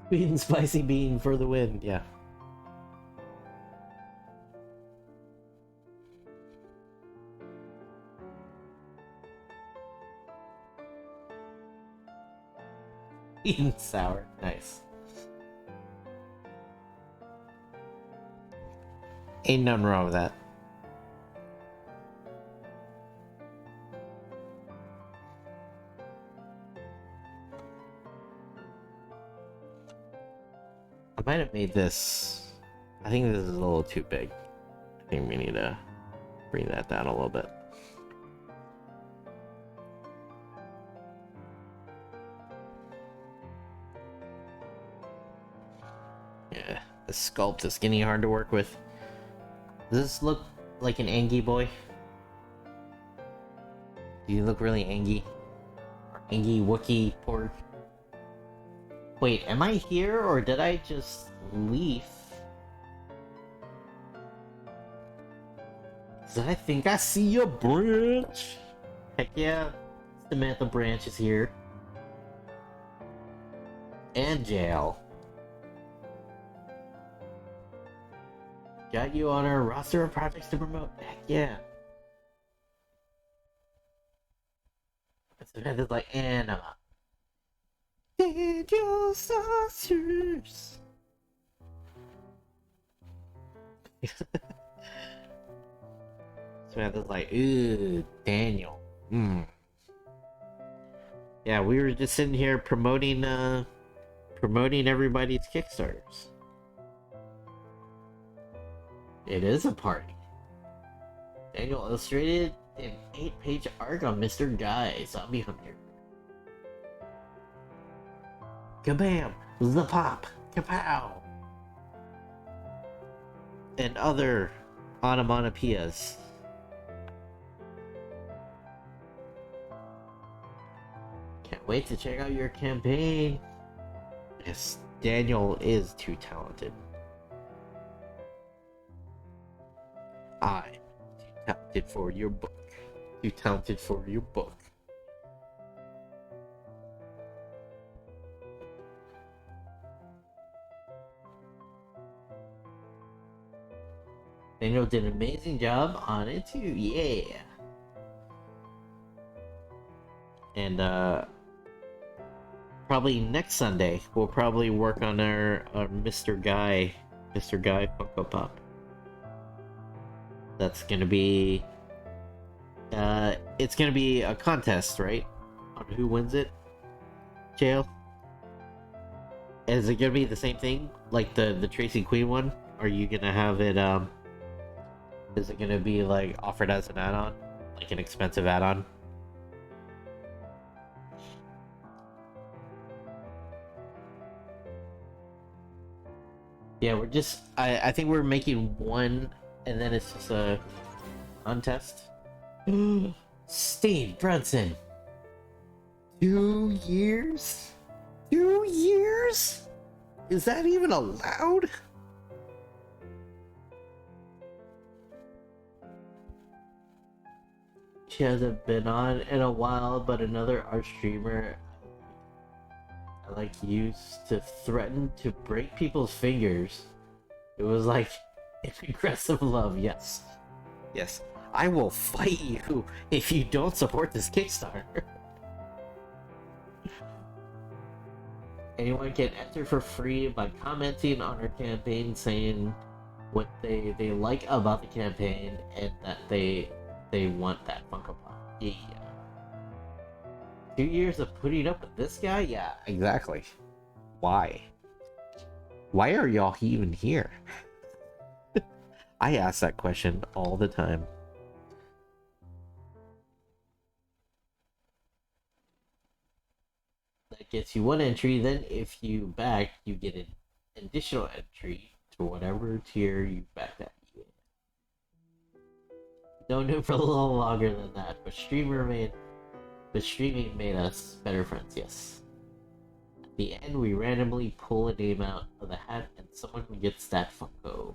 Speaker 1: Sweet and spicy bean for the win, yeah. Sweet and sour, nice. Ain't nothing wrong with that. I might have made this. I think this is a little too big. I think we need to bring that down a little bit. Yeah, the sculpt is getting hard to work with. Does this look like an Angie boy? Do you look really Angie? Angie Wookie pork? Wait, am I here or did I just leave? I think I see your branch. Heck yeah, Samantha Branch is here. And Jail. Got you on our roster of projects to promote. Heck yeah. Samantha's like, and did your saucers? Samantha's like, ooh, Daniel. Yeah, we were just sitting here promoting everybody's Kickstarters. It is a party. Daniel illustrated an 8-page arc on Mr. Guy, Zombie Hunter. Kabam! The pop! Kapow! And other onomatopoeias. Can't wait to check out your campaign. Yes, Daniel is too talented. I'm too talented for your book. Too talented for your book. Daniel did an amazing job on it too, yeah. And probably next Sunday we'll probably work on our Mr. Guy Funko Pop. That's gonna be it's gonna be a contest, right? On who wins it. Jail. Is it gonna be the same thing like the Tracy Queen one? Are you gonna have it Is it gonna be like offered as an add-on? Like an expensive add-on? Yeah, we're just I think we're making one and then it's just a contest. Steve Brunson. 2 years? 2 years? Is that even allowed? She hasn't been on in a while, but another art streamer I like used to threaten to break people's fingers. It was like an aggressive love, yes. Yes. I will fight you if you don't support this Kickstarter. Anyone can enter for free by commenting on our campaign saying what they like about the campaign and that they want that Funko Pop. Yeah. 2 years of putting up with this guy? Yeah, exactly. Why? Why are y'all even here? I ask that question all the time. That gets you one entry, then if you back, you get an additional entry to whatever tier you backed at. Known him for a little longer than that, but streaming made us better friends, yes. At the end, we randomly pull a name out of the hat and someone gets that Funko.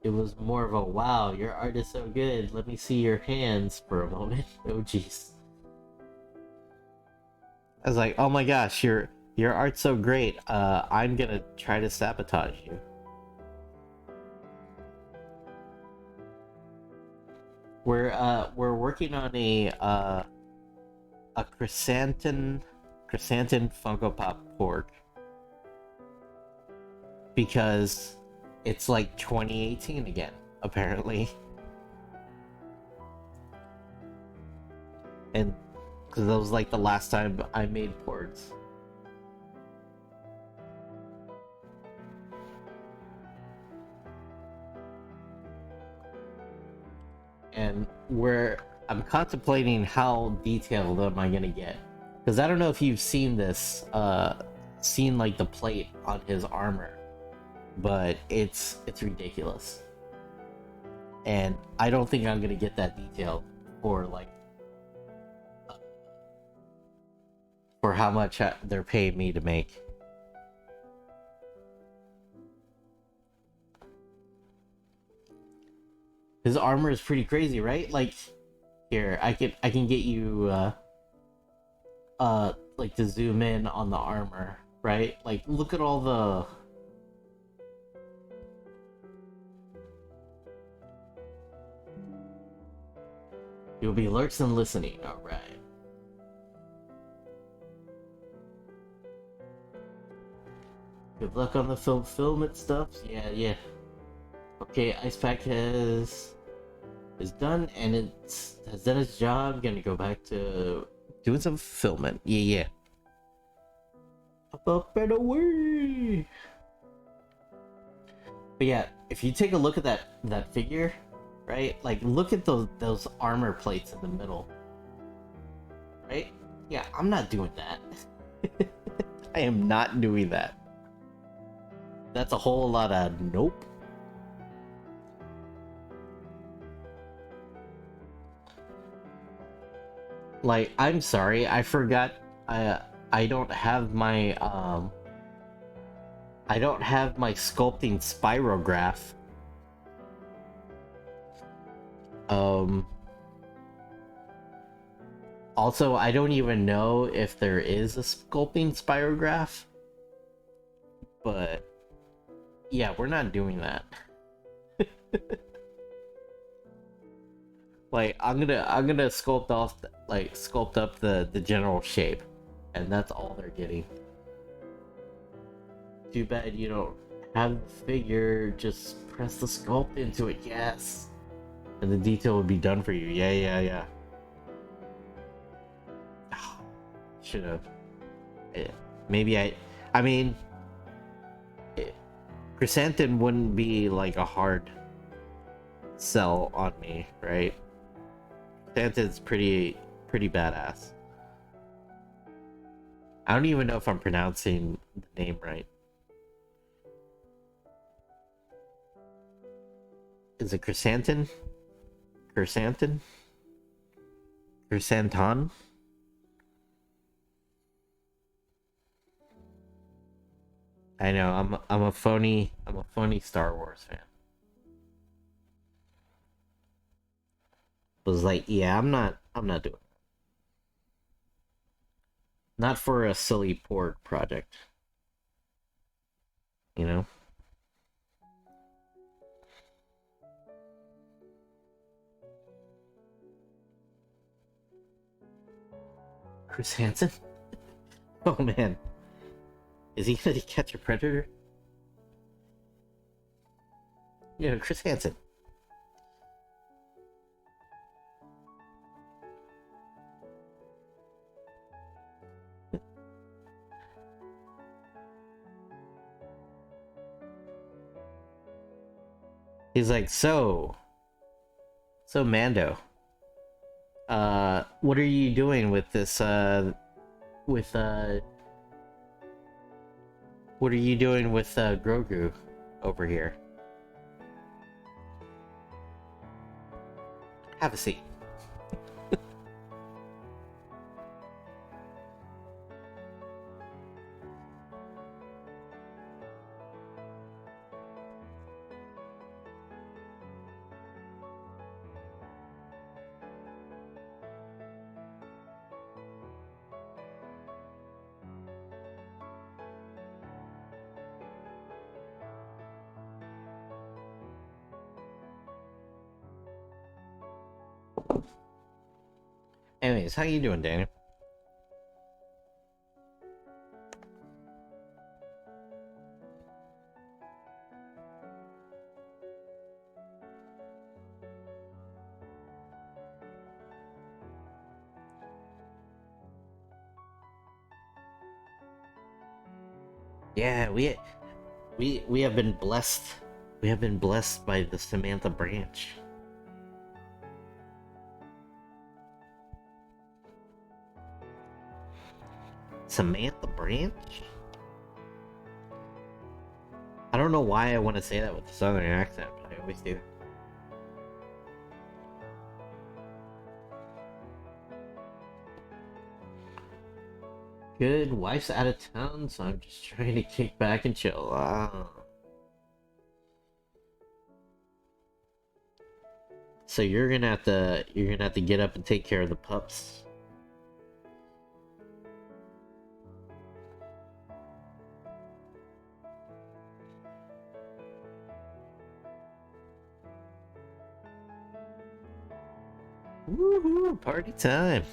Speaker 1: It was more of a, wow, your art is so good, let me see your hands for a moment. Oh jeez. I was like, oh my gosh, your art's so great, I'm gonna try to sabotage you. We're working on a chrysanthemum Funko Pop pork because it's like 2018 again, apparently, and because that was like the last time I made porks. And I'm contemplating how detailed am I gonna get, because I don't know if you've seen this, seen like the plate on his armor, but it's ridiculous, and I don't think I'm gonna get that detailed for like for how much they're paying me to make. His armor is pretty crazy, right? Like, here, I can get you like to zoom in on the armor, right? Like, look at all the you'll be alerts and listening, alright. Good luck on the fulfillment stuff. Yeah. Okay, Ice Pack is done and has done its job. Gonna go back to doing some fulfillment. Yeah. Up and away. But yeah, if you take a look at that figure, right? Like, look at those armor plates in the middle, right? Yeah, I'm not doing that. I am not doing that. That's a whole lot of nope. Like, I'm sorry, I forgot. I don't have my sculpting spirograph. Also, I don't even know if there is a sculpting spirograph. But yeah, we're not doing that. Like, I'm gonna sculpt up the general shape, and that's all they're getting. Too bad you don't have the figure. Just press the sculpt into it, yes, and the detail would be done for you. Yeah. Should have. Maybe I mean, Chrysanthemum wouldn't be like a hard sell on me, right? Chrysanthemum's pretty badass. I don't even know if I'm pronouncing the name right. Is it chrysanthemum? Chrysanthemum? Chrysanthon? I know, I'm a phony Star Wars fan. Was like, yeah, I'm not doing it. Not for a silly port project, you know? Chris Hansen? Oh man. Is he gonna catch a predator? Yeah, Chris Hansen. He's like, so Mando, what are you doing with this, with, what are you doing with, Grogu over here? Have a seat. Anyways, how you doing, Daniel? Yeah, we have been blessed. We have been blessed by the Samantha branch. Samantha branch? I don't know why I want to say that with a southern accent, but I always do. Good, wife's out of town, so I'm just trying to kick back and chill. So you're gonna have to get up and take care of the pups. Woohoo! Party time!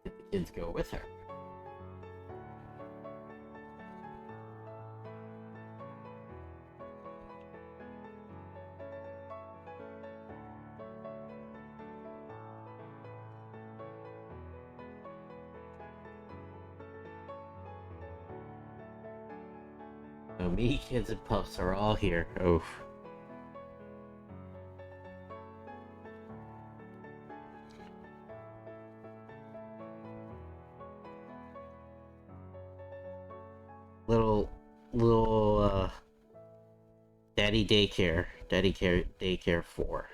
Speaker 1: Did the kids go with her? No, me, kids, and pups are all here. Oh. Little daddy daycare 4.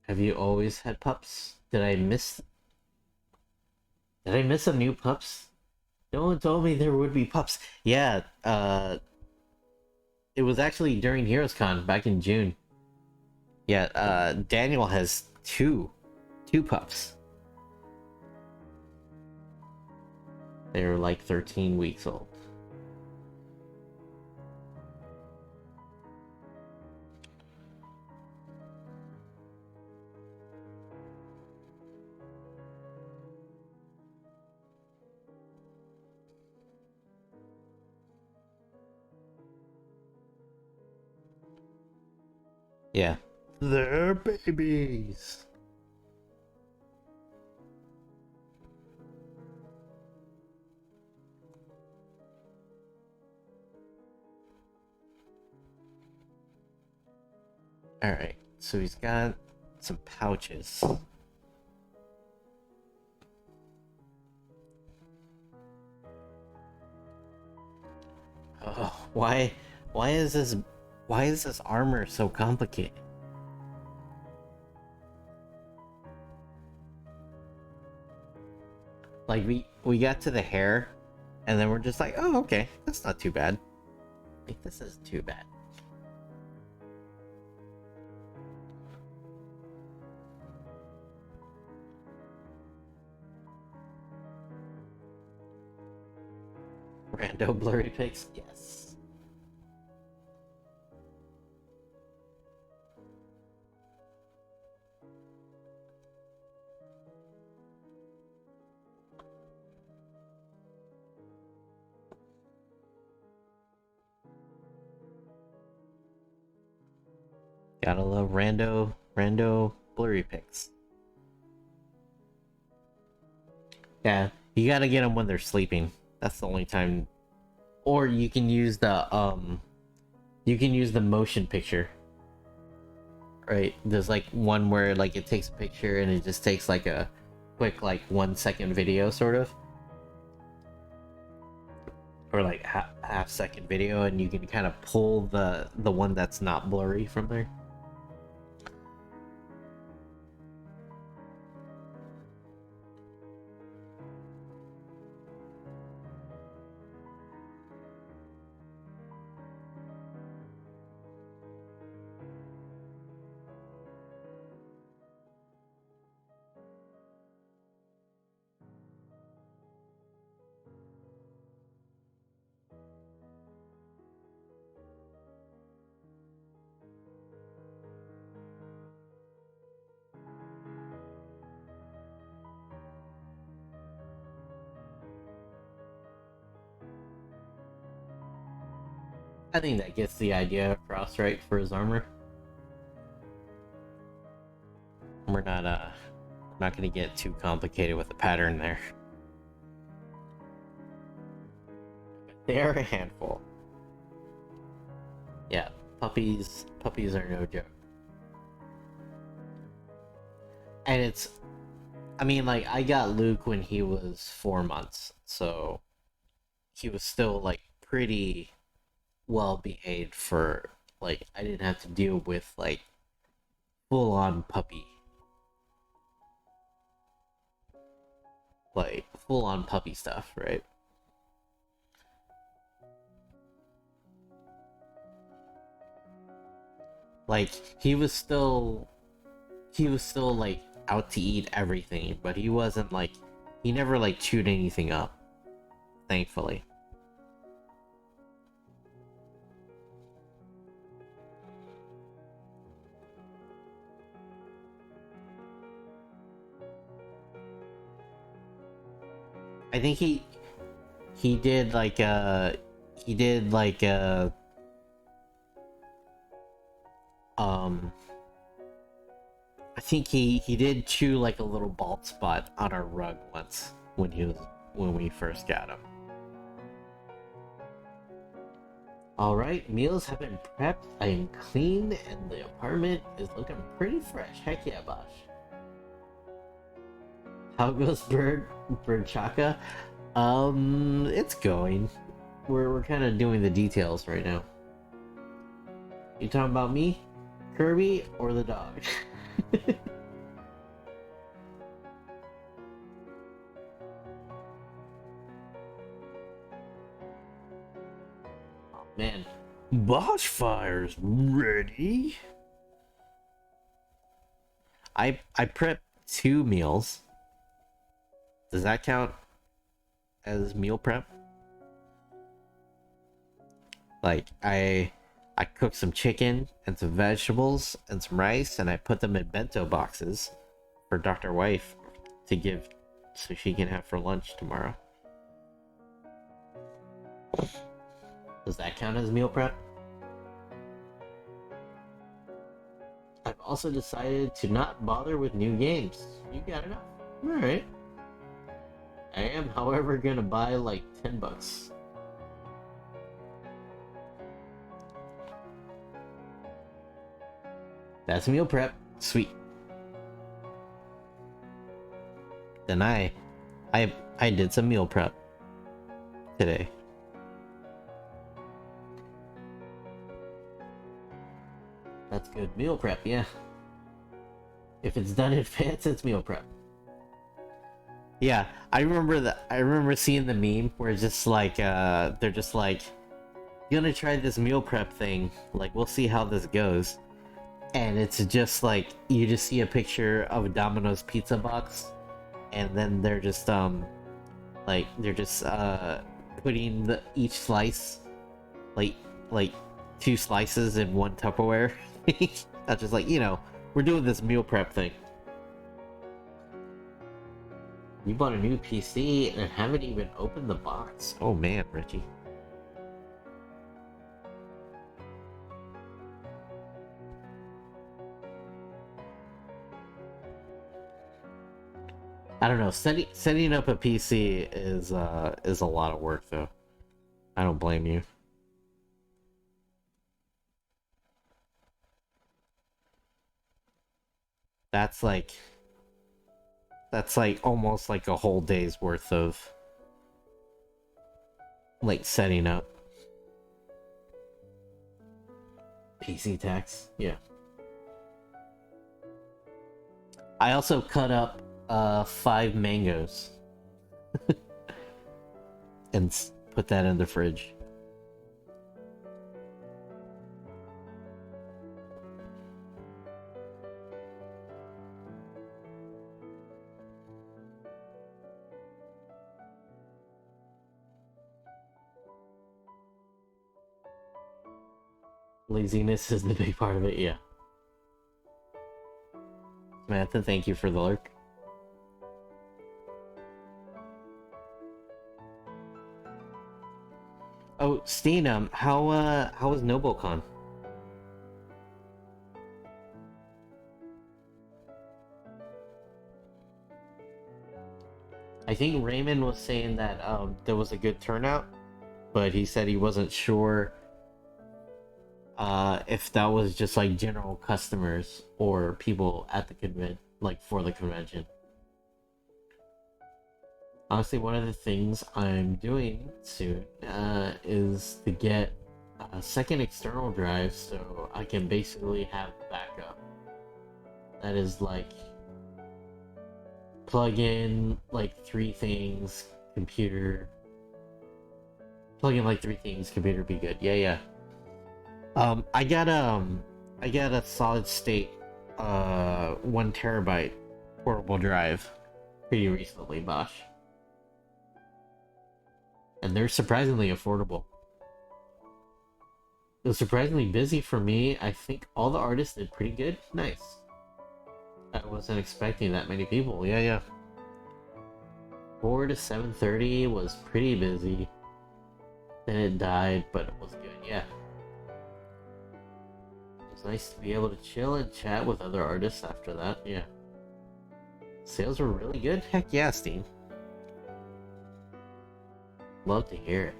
Speaker 1: Have you always had pups? Did I miss a new pups? No one told me there would be pups. Yeah, it was actually during HeroesCon back in June. Yeah, Daniel has two pups. They're like 13 weeks old. Yeah, They're babies. Alright, so he's got some pouches. Oh, why is this armor so complicated? Like we got to the hair, and then we're just like, oh, okay, that's not too bad. Like, this isn't too bad. Rando blurry pics? Yes. Gotta love rando blurry pics. Yeah, you gotta get them when they're sleeping. That's the only time. Or you can use the motion picture. Right? There's like one where like it takes a picture and it just takes like a quick like 1 second video sort of. Or like half second video, and you can kind of pull the one that's not blurry from there. I think that gets the idea across right for his armor. We're not gonna get too complicated with the pattern there. They are a handful. Yeah, puppies are no joke. And it's, I mean, like, I got Luke when he was 4 months, so he was still like pretty well behaved for, like, I didn't have to deal with like full on puppy, stuff, right? Like he was still like out to eat everything, but he wasn't like, he never like chewed anything up, thankfully. I think he did like he did like um I think he did chew like a little bald spot on our rug once when we first got him. Alright, meals have been prepped, I am clean, and the apartment is looking pretty fresh. Heck yeah, Bosh. How goes Bird Chaka? It's going. We're kind of doing the details right now. You talking about me, Kirby, or the dog? Oh man, Bosch fire's ready. I prepped 2 meals. Does that count as meal prep? Like, I cooked some chicken and some vegetables and some rice, and I put them in bento boxes for Dr. Wife to give so she can have for lunch tomorrow. Does that count as meal prep? I've also decided to not bother with new games. You got enough. Alright. I am, however, gonna buy like $10. That's meal prep. Sweet. Then I did some meal prep today. That's good. Meal prep, yeah. If it's done in advance, it's meal prep. Yeah, I remember seeing the meme where it's just like they're just like, "You gonna try this meal prep thing? Like, we'll see how this goes." And it's just like you just see a picture of a Domino's pizza box, and then they're just putting each slice like two slices in one Tupperware. That's just like, we're doing this meal prep thing. You bought a new PC and haven't even opened the box. Oh man, Richie. I don't know. Setting up a PC is a lot of work though. I don't blame you. That's like almost like a whole day's worth of like setting up. PC tax, yeah. I also cut up 5 mangoes and put that in the fridge. Laziness is the big part of it, yeah. Samantha, thank you for the lurk. Oh, Steen, how was NobleCon? I think Raymond was saying that there was a good turnout, but he said he wasn't sure if that was just like general customers or people at the convention, like for the convention. Honestly, one of the things I'm doing soon is to get a second external drive so I can basically have backup. That is like plug in like 3 things, computer. Plug in like 3 things, computer be good. Yeah. I got a solid state 1 terabyte portable drive pretty recently, Bosch. And they're surprisingly affordable. It was surprisingly busy for me. I think all the artists did pretty good. Nice. I wasn't expecting that many people. Yeah. 4 to 7:30 was pretty busy. Then it died, but it was good. Yeah. It was nice to be able to chill and chat with other artists after that. Yeah. Sales were really good. Heck yeah, Steam. Love to hear it.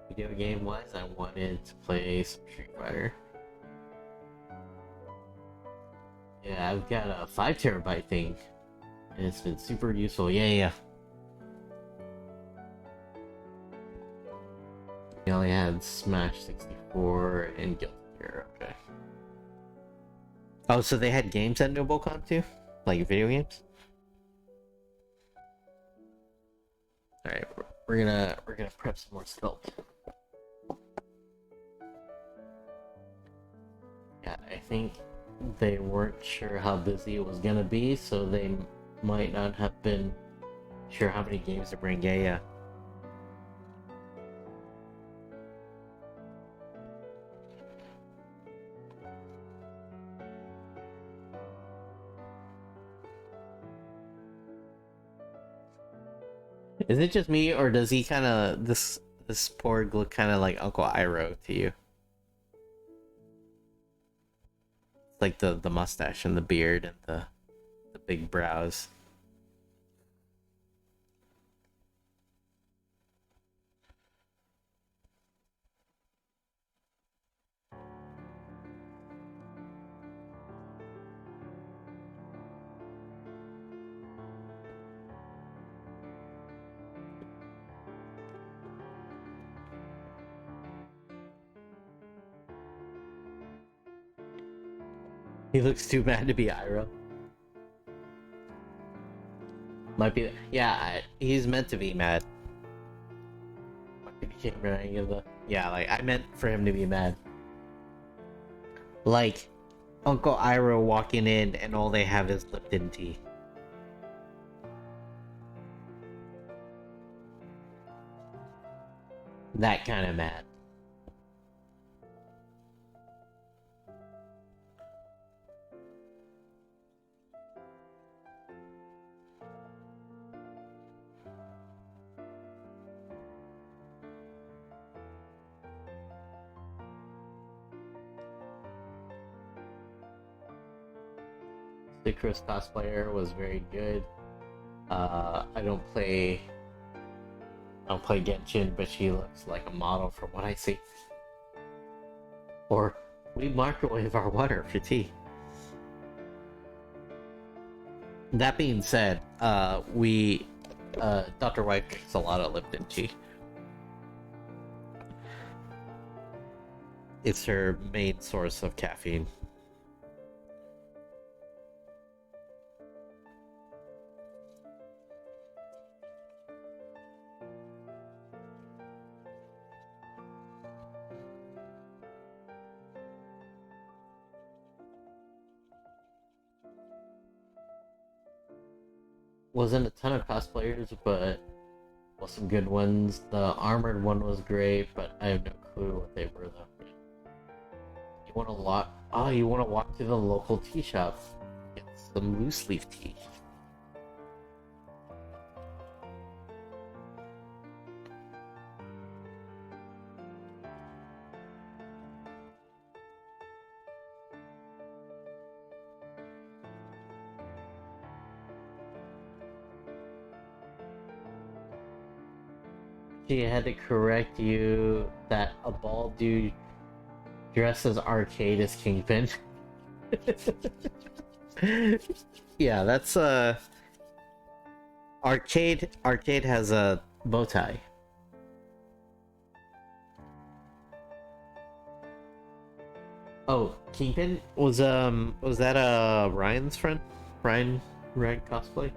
Speaker 1: Video game wise, I wanted to play some Street Fighter. Yeah, I've got a 5 terabyte thing, and it's been super useful. Yeah. We only had Smash 64 and Guilty Gear. Okay. Oh, so they had games at NobleCon too, like video games. All right, we're gonna prep some more sculpt. Yeah, I think they weren't sure how busy it was gonna be, so they might not have been sure how many games to bring. Yeah. Is it just me, or does he kind of this porg look kind of like Uncle Iroh to you? Like the mustache and the beard and the big brows. He looks too mad to be Iroh. Might be. Yeah, he's meant to be mad. Yeah, like I meant for him to be mad. Like Uncle Iroh walking in and all they have is Lipton tea. That kind of mad. The Chris cosplayer was very good. I don't play Genshin, but she looks like a model from what I see. Or we microwave our water for tea. That being said, Dr. White drinks a lot of Lipton tea. It's her main source of caffeine. Wasn't a ton of cosplayers, but was some good ones. The armored one was great, but I have no clue what they were though. You want to walk? Oh, you want to walk to the local tea shop? Get some loose leaf tea. She had to correct you that a bald dude dressed as Arcade is Kingpin. Yeah, that's Arcade has a bow tie. Oh, Kingpin was that Ryan's friend? Ryan cosplay?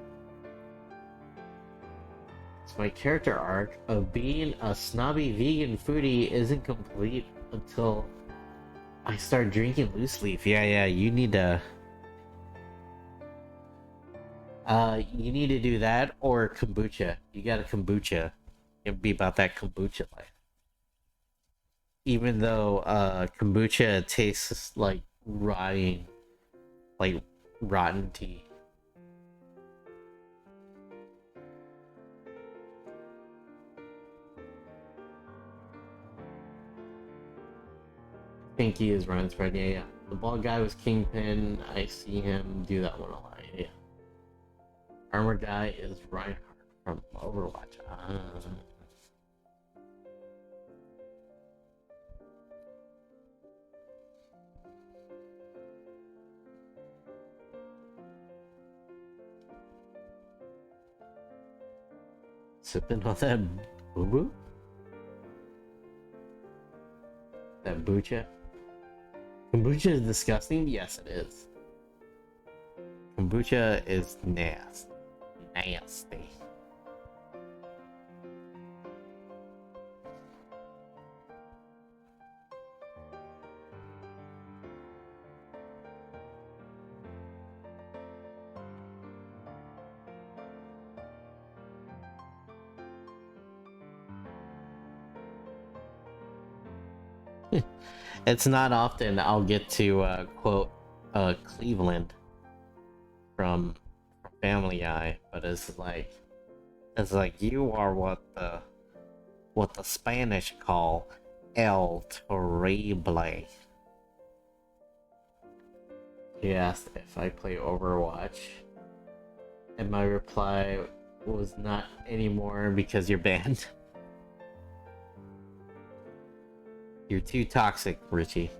Speaker 1: So my character arc of being a snobby vegan foodie isn't complete until I start drinking loose leaf. Yeah, you need to do that or kombucha. You got a kombucha. It'd be about that kombucha life. Even though kombucha tastes like rotting, like rotten tea. Pinky is Ryan's friend. Yeah. The bald guy was Kingpin. I see him do that one a lot. Yeah. Armor guy is Reinhardt from Overwatch. Sipping on that boo boo? That bucha? Kombucha is disgusting? Yes, it is. Kombucha is nasty. Nasty. It's not often I'll get to quote Cleveland from Family Guy, but it's like you are what the Spanish call el terrible. He asked if I play Overwatch, and my reply was not anymore because you're banned. You're too toxic, Richie.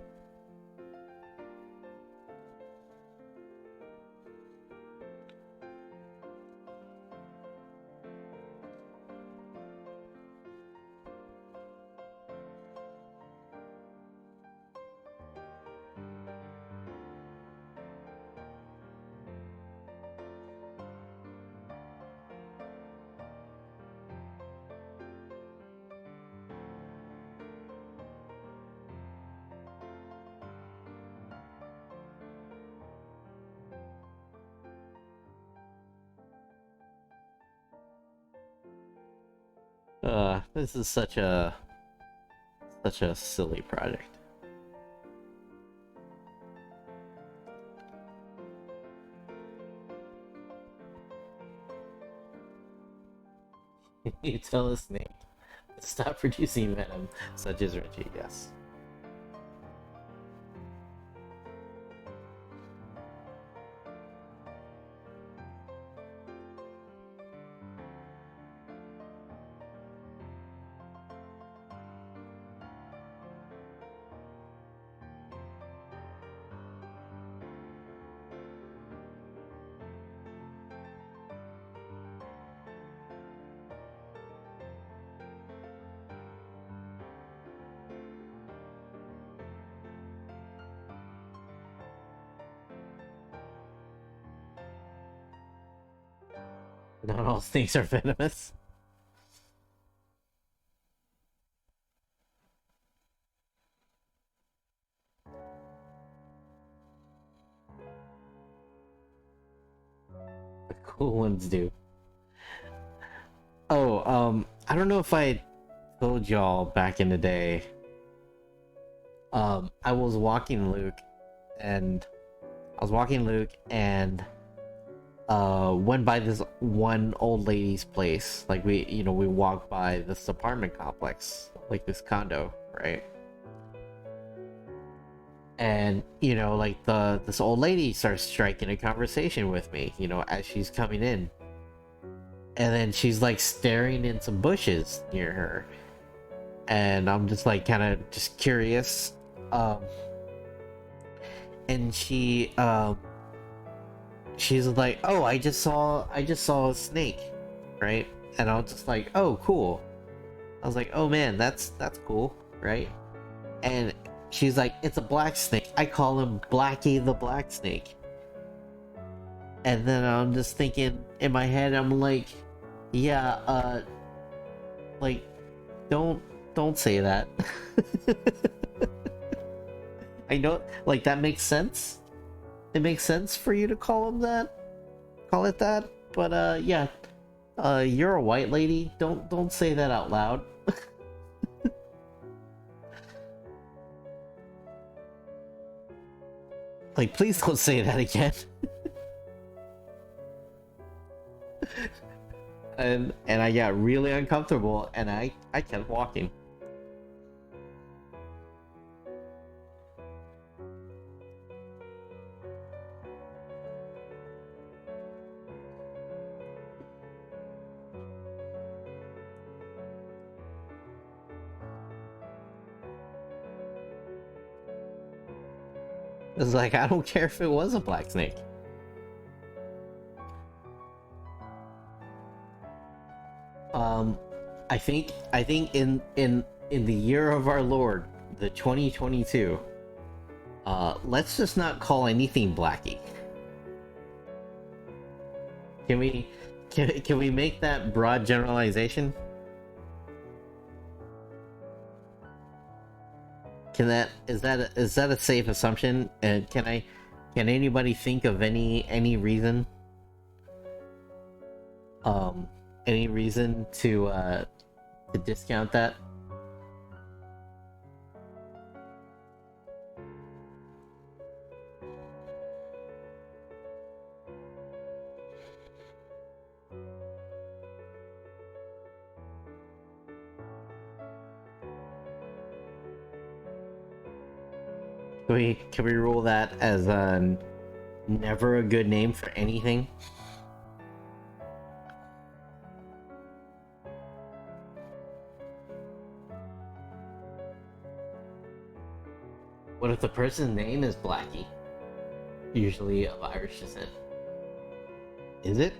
Speaker 1: This is such a silly project. You tell a snake to stop producing venom, such as Richie, yes. Not all snakes are venomous. The cool ones do. Oh, I don't know if I told y'all back in the day. I was walking Luke, and went by this one old lady's place. Like we walked by this apartment complex, like this condo, right? And like this old lady starts striking a conversation with me, as she's coming in, and then she's like staring in some bushes near her, and I'm just like kind of just curious, and she's like, "Oh, I just saw a snake," right? And I was just like, "Oh, cool." I was like, "Oh man, that's cool," right? And she's like, "It's a black snake. I call him Blackie the Black Snake." And then I'm just thinking in my head, I'm like, "Yeah, like, don't say that." I know, like, that makes sense. It makes sense for you to call it that. But yeah, you're a white lady. Don't say that out loud. Like, please don't say that again. And I got really uncomfortable, and I kept walking. It's like, I don't care if it was a black snake. Um, I think in the year of our Lord, the 2022, let's just not call anything Blackie. Can we make that broad generalization? Is that a safe assumption? And can anybody think of any reason um any reason to discount that? Can we rule that as an Never a good name for anything. What if the person's name is Blackie? Usually of Irish descent. Is it?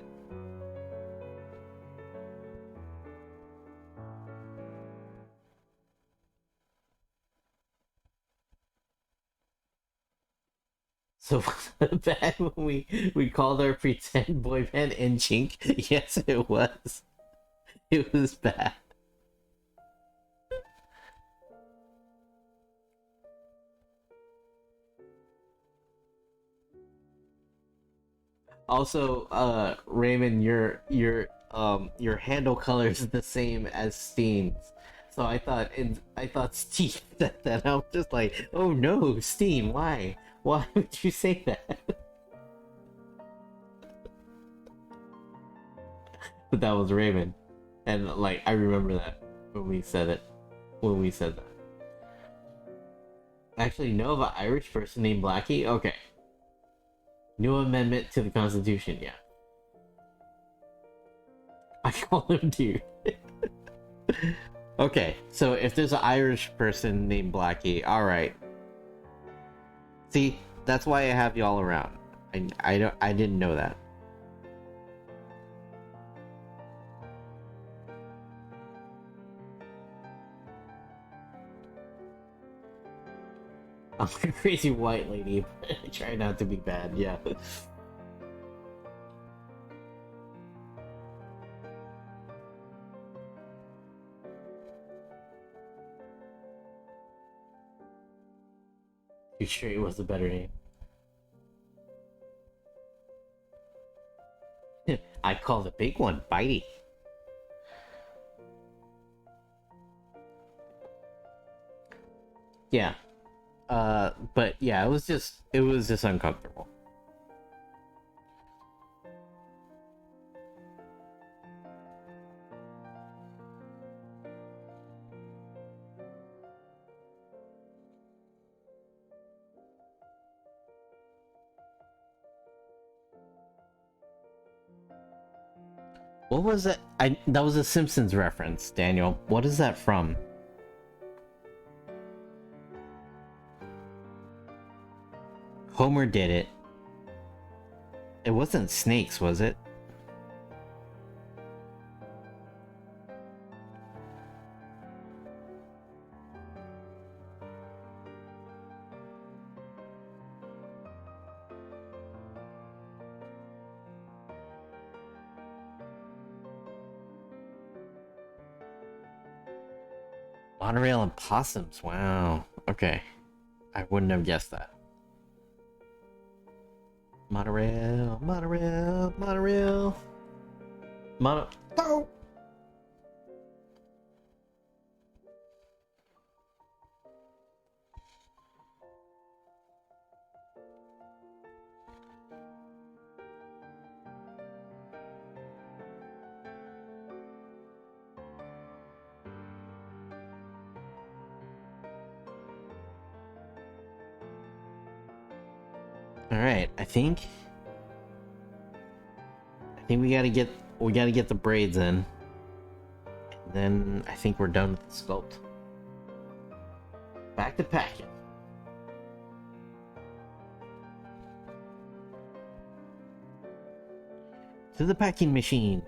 Speaker 1: So was it bad when we called our pretend boy band NSYNC? Yes, it was. It was bad. Also, Raymond, your handle color is the same as Steam's. So I thought Steve said that. I was just like, oh no, Steam, why? Why would you say that? But that was Raymond. And like I remember that when we said it. When we said that. Actually know of an Irish person named Blackie? Okay. New amendment to the Constitution, yeah. I call him dude. Okay, so if there's an Irish person named Blackie, alright. See, that's why I have y'all around. I didn't know that. I'm a crazy white lady, but I try not to be bad, yeah. Too straight was the better name. I call the big one Bitey. Yeah. But yeah, it was just uncomfortable. What was that? That was a Simpsons reference, Daniel. What is that from? Homer did it. It wasn't snakes, was it? Monorail and possums. Wow. Okay. I wouldn't have guessed that. Monorail, monorail, monorail. Mono. Oh! All right. I think we gotta get the braids in. And then I think we're done with the sculpt. Back to packing. To the packing machine.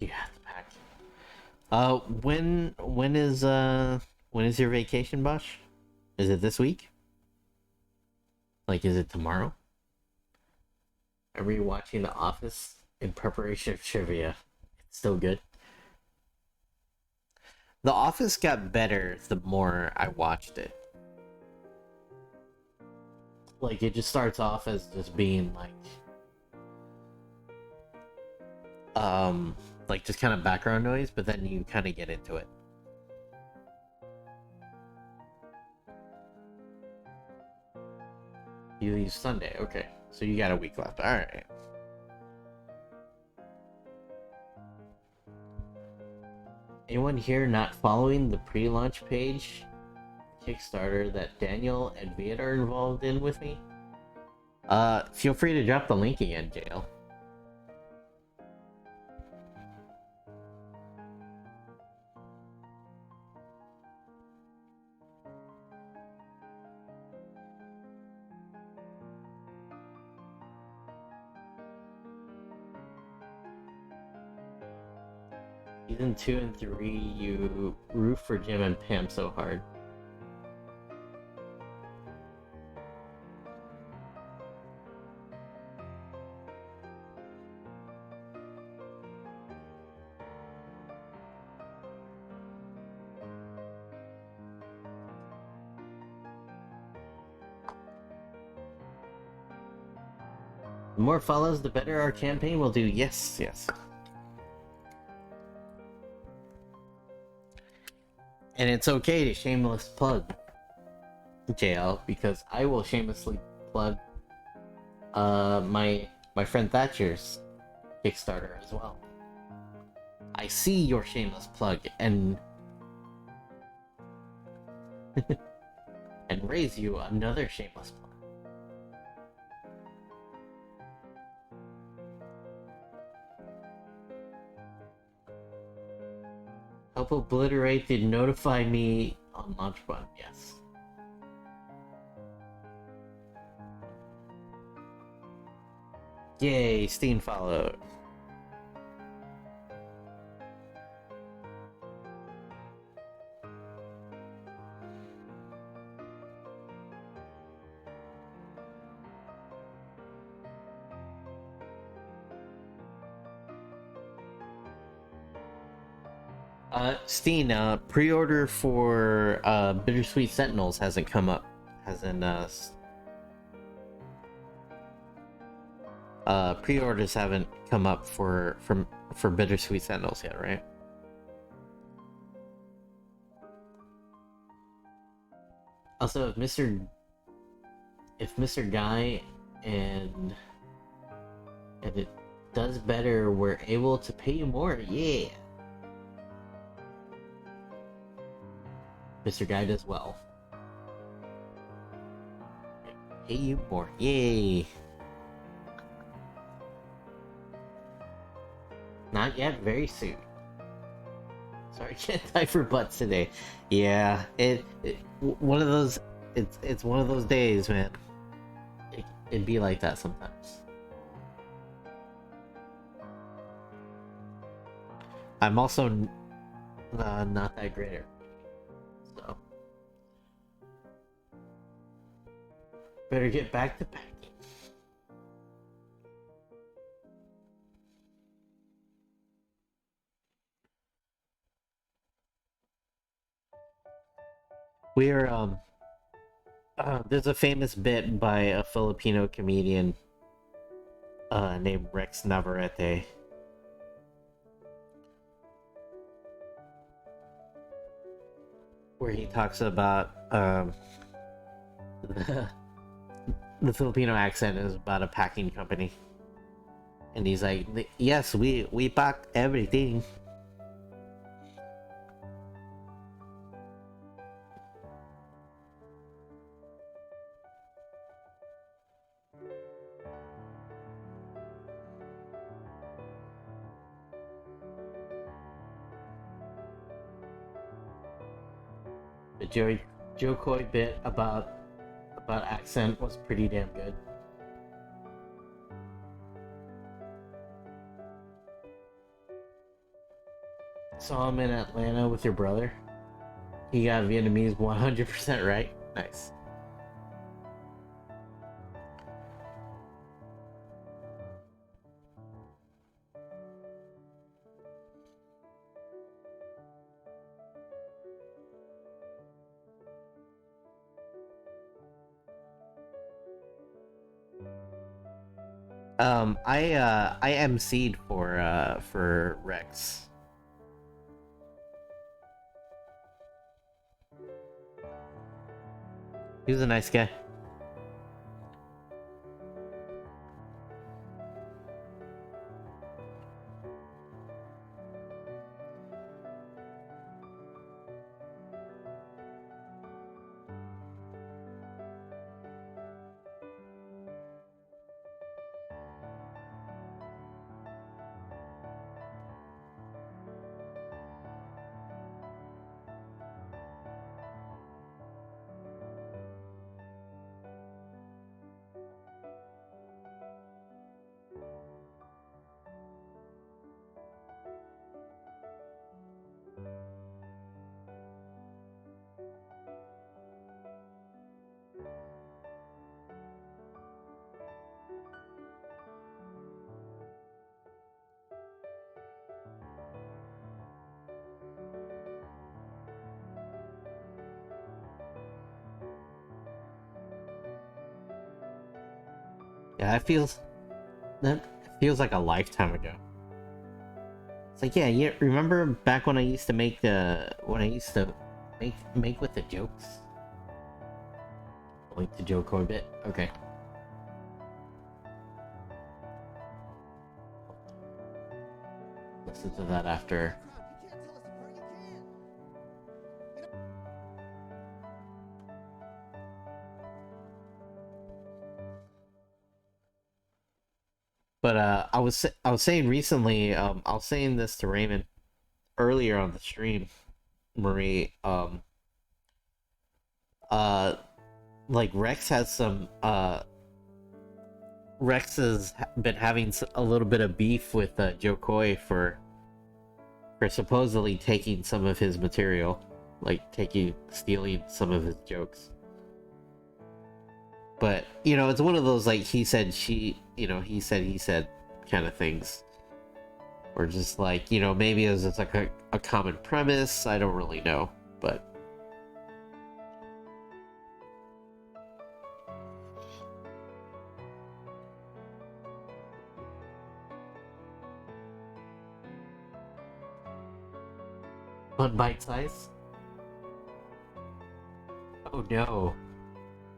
Speaker 1: You have to pack. When is your vacation, Bosch? Is it this week? Like, is it tomorrow? Are we watching The Office in preparation of trivia? It's still good. The Office got better the more I watched it. Like, it just starts off as just being like just kind of background noise, but then you kind of get into it. You leave Sunday, okay. So you got a week left. Alright. Anyone here not following the pre-launch page Kickstarter that Daniel and Viet are involved in with me? Feel free to drop the link again, JL. Season 2 and 3, you root for Jim and Pam so hard. The more follows, the better our campaign will do. Yes, yes. And it's okay to shameless plug JL, because I will shamelessly plug my friend Thatcher's Kickstarter as well. I see your shameless plug and and raise you another shameless plug. Help obliterate the notify me on launch button, yes. Yay, Steam followed. Steen, pre-order for Bittersweet Sentinels hasn't come up. Pre-orders haven't come up for Bittersweet Sentinels yet, right? Also, if Mr. Guy and it does better, we're able to pay you more. Yeah. Mr. Guy does well. Pay you more. Yay. Not yet, very soon. Sorry, can't type for butts today. Yeah, one of those. It's one of those days, man. It'd be like that sometimes. I'm also not that great at, so better get back to packing. We're there's a famous bit by a Filipino comedian named Rex Navarrete, where he talks about the Filipino accent is about a packing company, and he's like, "Yes, we pack everything." The Joe Coy bit about accent was pretty damn good. Saw him in Atlanta with your brother. He got Vietnamese 100% right. Nice. I MC'd for Rex. He was a nice guy. Yeah, that feels like a lifetime ago. It's like, yeah, you remember back when I used to make make with the jokes? Link to Joe Corbett. Okay. Listen to that after. But I was saying recently, I was saying this to Raymond earlier on the stream, Marie. Uh, like Rex has been having a little bit of beef with Joe Coy for supposedly taking some of his material, like stealing some of his jokes. But it's one of those like he said he said kind of things, or just like maybe it was just like a common premise. I don't really know, but. On bite size? Oh no.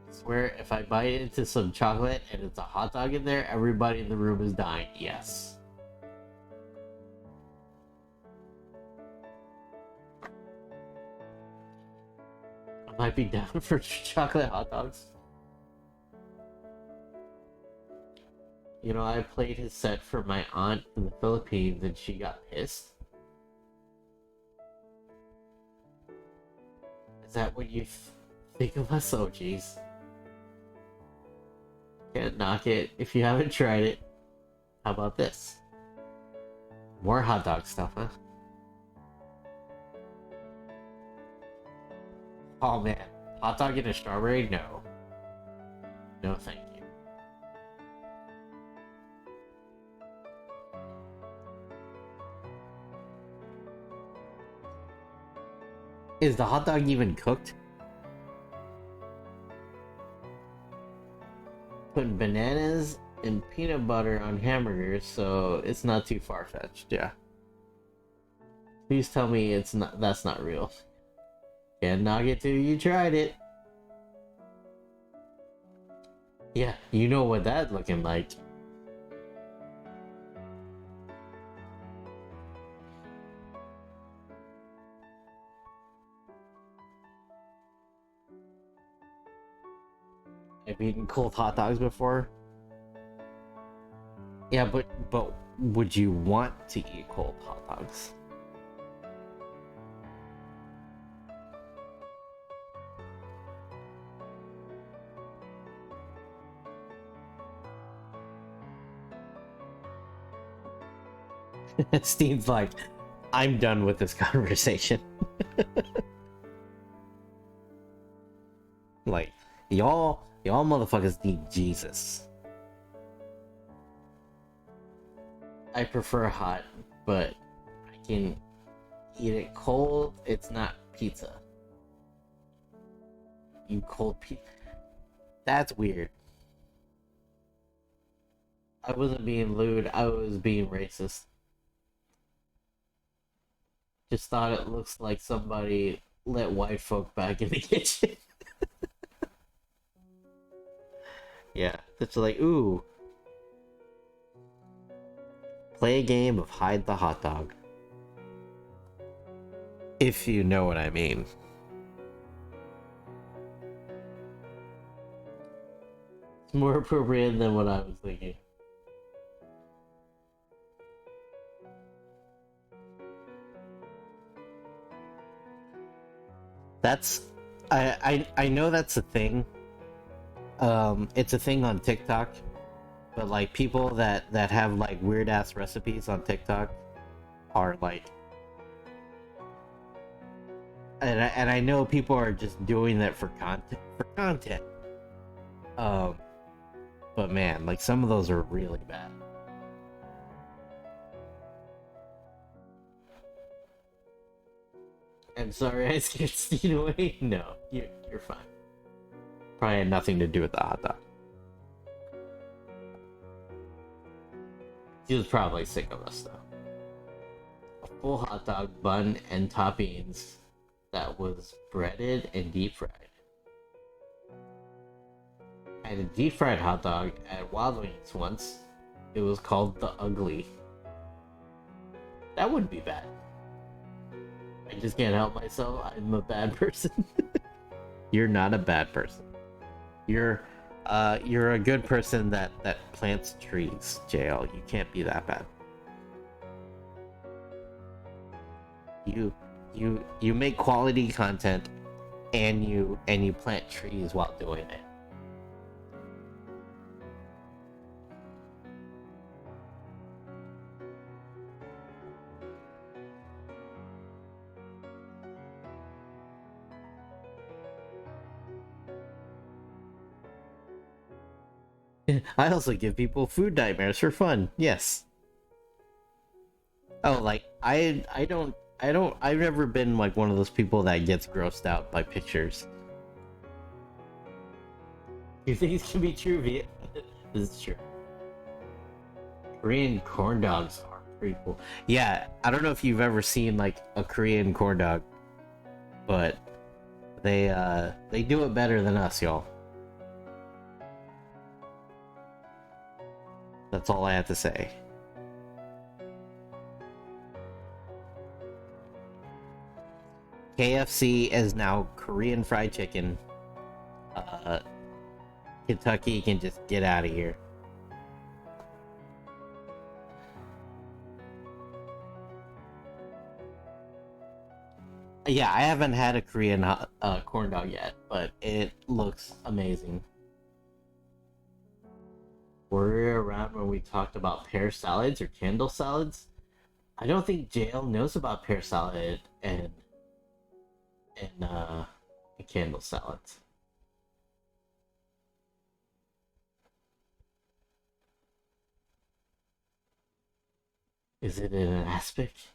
Speaker 1: I swear if I bite into some chocolate and it's a hot dog in there, everybody in the room is dying. Yes. I might be down for chocolate hot dogs. I played his set for my aunt in the Philippines and she got pissed. Is that what you think of us? Oh, jeez. Can't knock it if you haven't tried it. How about this? More hot dog stuff, huh? Oh man, hot dog and a strawberry? No. No, thank you. Is the hot dog even cooked? Put bananas and peanut butter on hamburgers, so it's not too far-fetched, yeah. Please tell me that's not real. Can't knock it till you tried it. Yeah, you know what that's looking like. I've eaten cold hot dogs before. Yeah, but would you want to eat cold hot dogs? Steve's like, I'm done with this conversation. Like, y'all motherfuckers need Jesus. I prefer hot, but I can eat it cold. It's not pizza. You cold pizza? That's weird. I wasn't being lewd, I was being racist. Just thought it looks like somebody let white folk back in the kitchen. Yeah, it's like, ooh. Play a game of hide the hot dog. If you know what I mean. It's more appropriate than what I was thinking. That's I know that's a thing. It's a thing on TikTok, but like people that have like weird ass recipes on TikTok are like, and I know people are just doing that for content. But man, like some of those are really bad. I'm sorry I scared Steve away. No, you're fine. Probably had nothing to do with the hot dog. She was probably sick of us though. A full hot dog bun and toppings that was breaded and deep fried. I had a deep fried hot dog at Wild Wings once. It was called the Ugly. That wouldn't be bad. I just can't help myself. I'm a bad person. You're not a bad person. You're a good person that plants trees, JL. You can't be that bad. You make quality content and you plant trees while doing it. I also give people food nightmares for fun. Yes. Oh, like I've never been like one of those people that gets grossed out by pictures. You think it can be true, Viet? This is true. Korean corn dogs are pretty cool. Yeah, I don't know if you've ever seen like a Korean corn dog, but they do it better than us, y'all. That's all I have to say. KFC is now Korean fried chicken. Kentucky can just get out of here. Yeah, I haven't had a Korean corn dog yet, but it looks amazing. Were we around when we talked about pear salads or candle salads? I don't think JL knows about pear salad and candle salads. Is it in an aspect?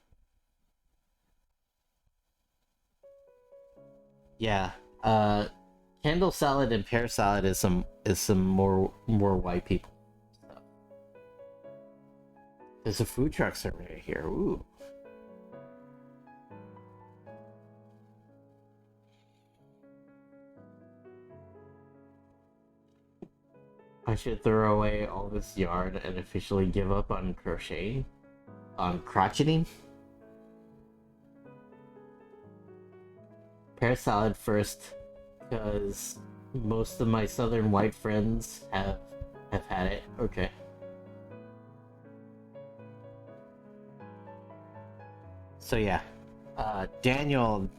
Speaker 1: Yeah. Candle salad and pear salad is some more white people stuff. There's a food truck over right here. Ooh. I should throw away all this yarn and officially give up on crocheting? On crocheting? Pear salad first, because most of my southern white friends have had it. Okay. So yeah, Daniel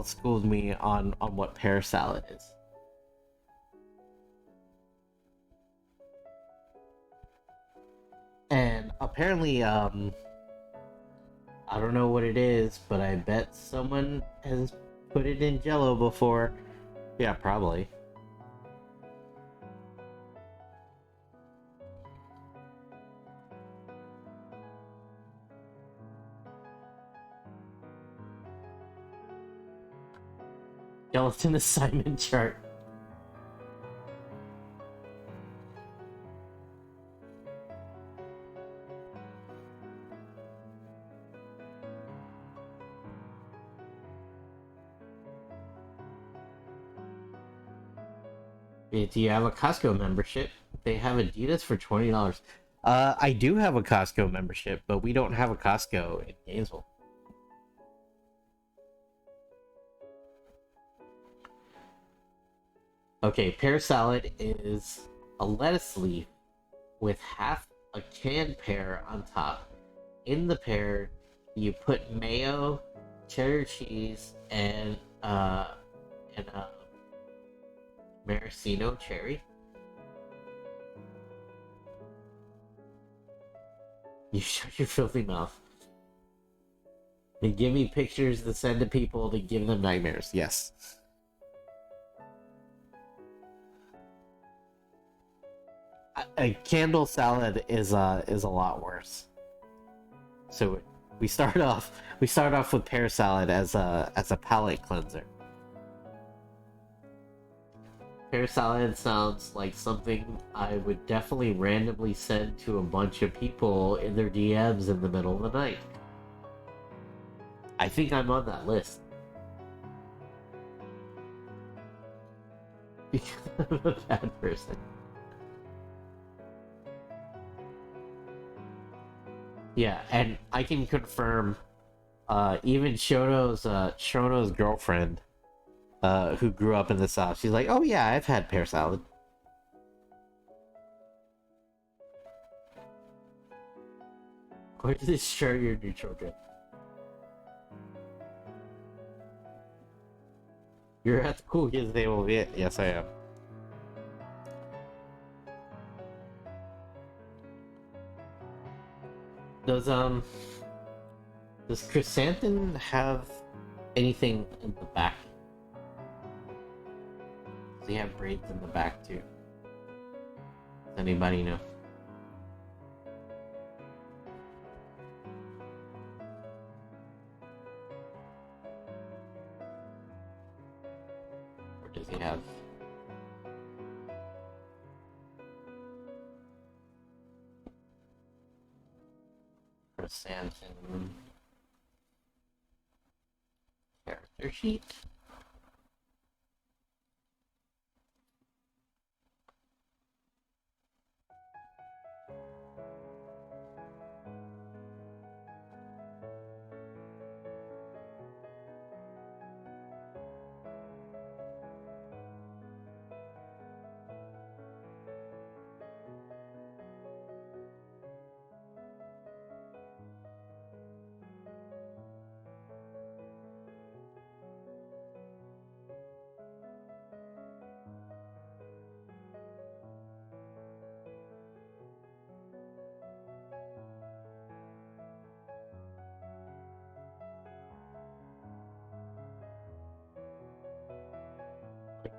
Speaker 1: schooled me on what pear salad is. And apparently, I don't know what it is, but I bet someone has put it in Jello before. Yeah, probably. Gelatin assignment chart. Do you have a Costco membership? They have Adidas for $20. I do have a Costco membership, but we don't have a Costco in Gainesville. Okay, pear salad is a lettuce leaf with half a canned pear on top. In the pear, you put mayo, cheddar cheese, and maraschino cherry. You shut your filthy mouth. They give me pictures to send to people to give them nightmares. Yes. A candle salad is a lot worse. So we start off with pear salad as a palate cleanser. Pear salad sounds like something I would definitely randomly send to a bunch of people in their DMs in the middle of the night. I think I'm on that list. Because I'm a bad person. Yeah, and I can confirm, even Shono's girlfriend, who grew up in the South, she's like, oh yeah, I've had pear salad. Where did this show your new children? You're at the cool kids table, yeah. Yes, I am. Does Chrysanthemum have anything in the back? Does he have braids in the back too? Does anybody know? Or does he have? Chrysanthemum character sheet?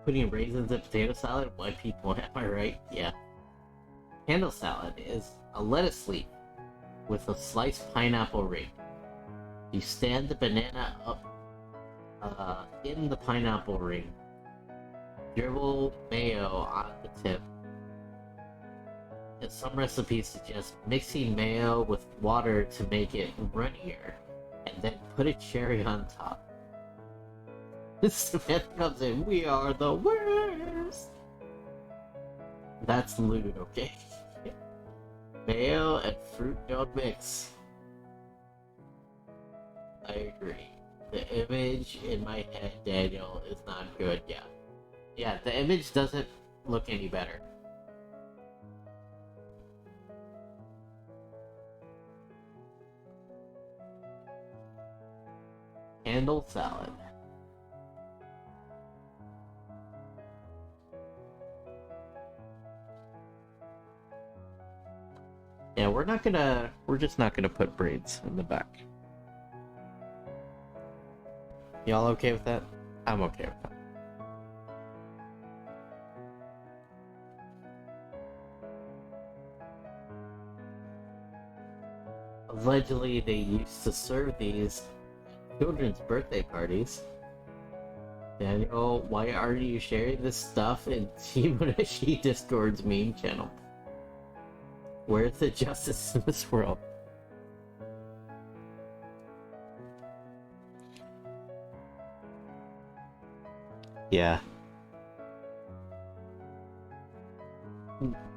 Speaker 1: Putting raisins in potato salad? White people, am I right? Yeah. Candle salad is a lettuce leaf with a sliced pineapple ring. You stand the banana up in the pineapple ring. Dribble mayo on the tip. And some recipes suggest mixing mayo with water to make it runnier, and then put a cherry on top. Samantha comes in, we are the worst! That's lewd, okay? Mayo and fruit don't mix. I agree. The image in my head, Daniel, is not good, yeah. Yeah, the image doesn't look any better. Candle salad. Yeah, we're just not gonna put braids in the back. Y'all okay with that? I'm okay with that. Allegedly, they used to serve these at children's birthday parties. Daniel, why aren't you sharing this stuff in Team Munashi Discord's meme channel? Where's the justice in this world? Yeah.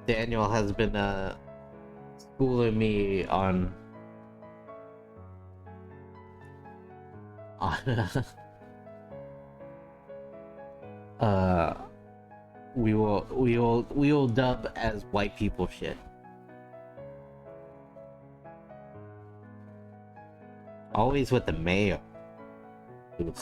Speaker 1: Daniel has been schooling me on we will dub as white people shit. Always with the mayo. Ugh.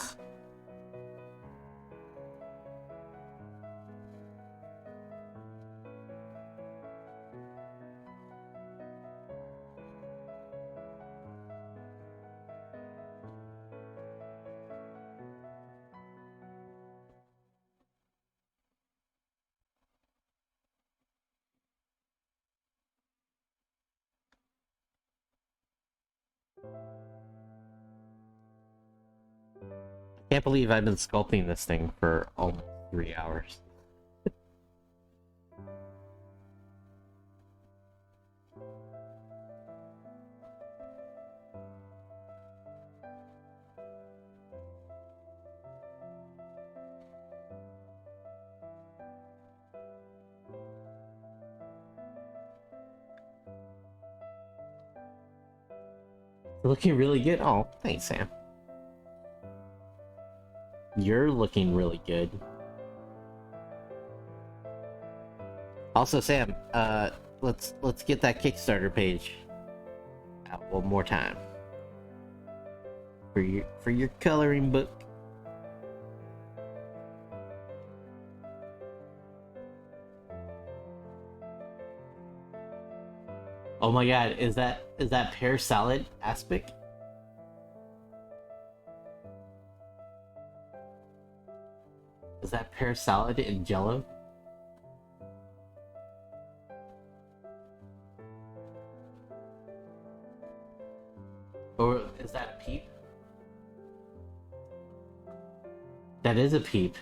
Speaker 1: Can't believe I've been sculpting this thing for almost 3 hours. Looking really good. Oh, thanks, Sam. You're looking really good. Also, Sam, let's get that Kickstarter page out one more time for your coloring book. Oh my god, is that pear salad aspic? Is that pear salad in jello? Or is that a peep? That is a peep.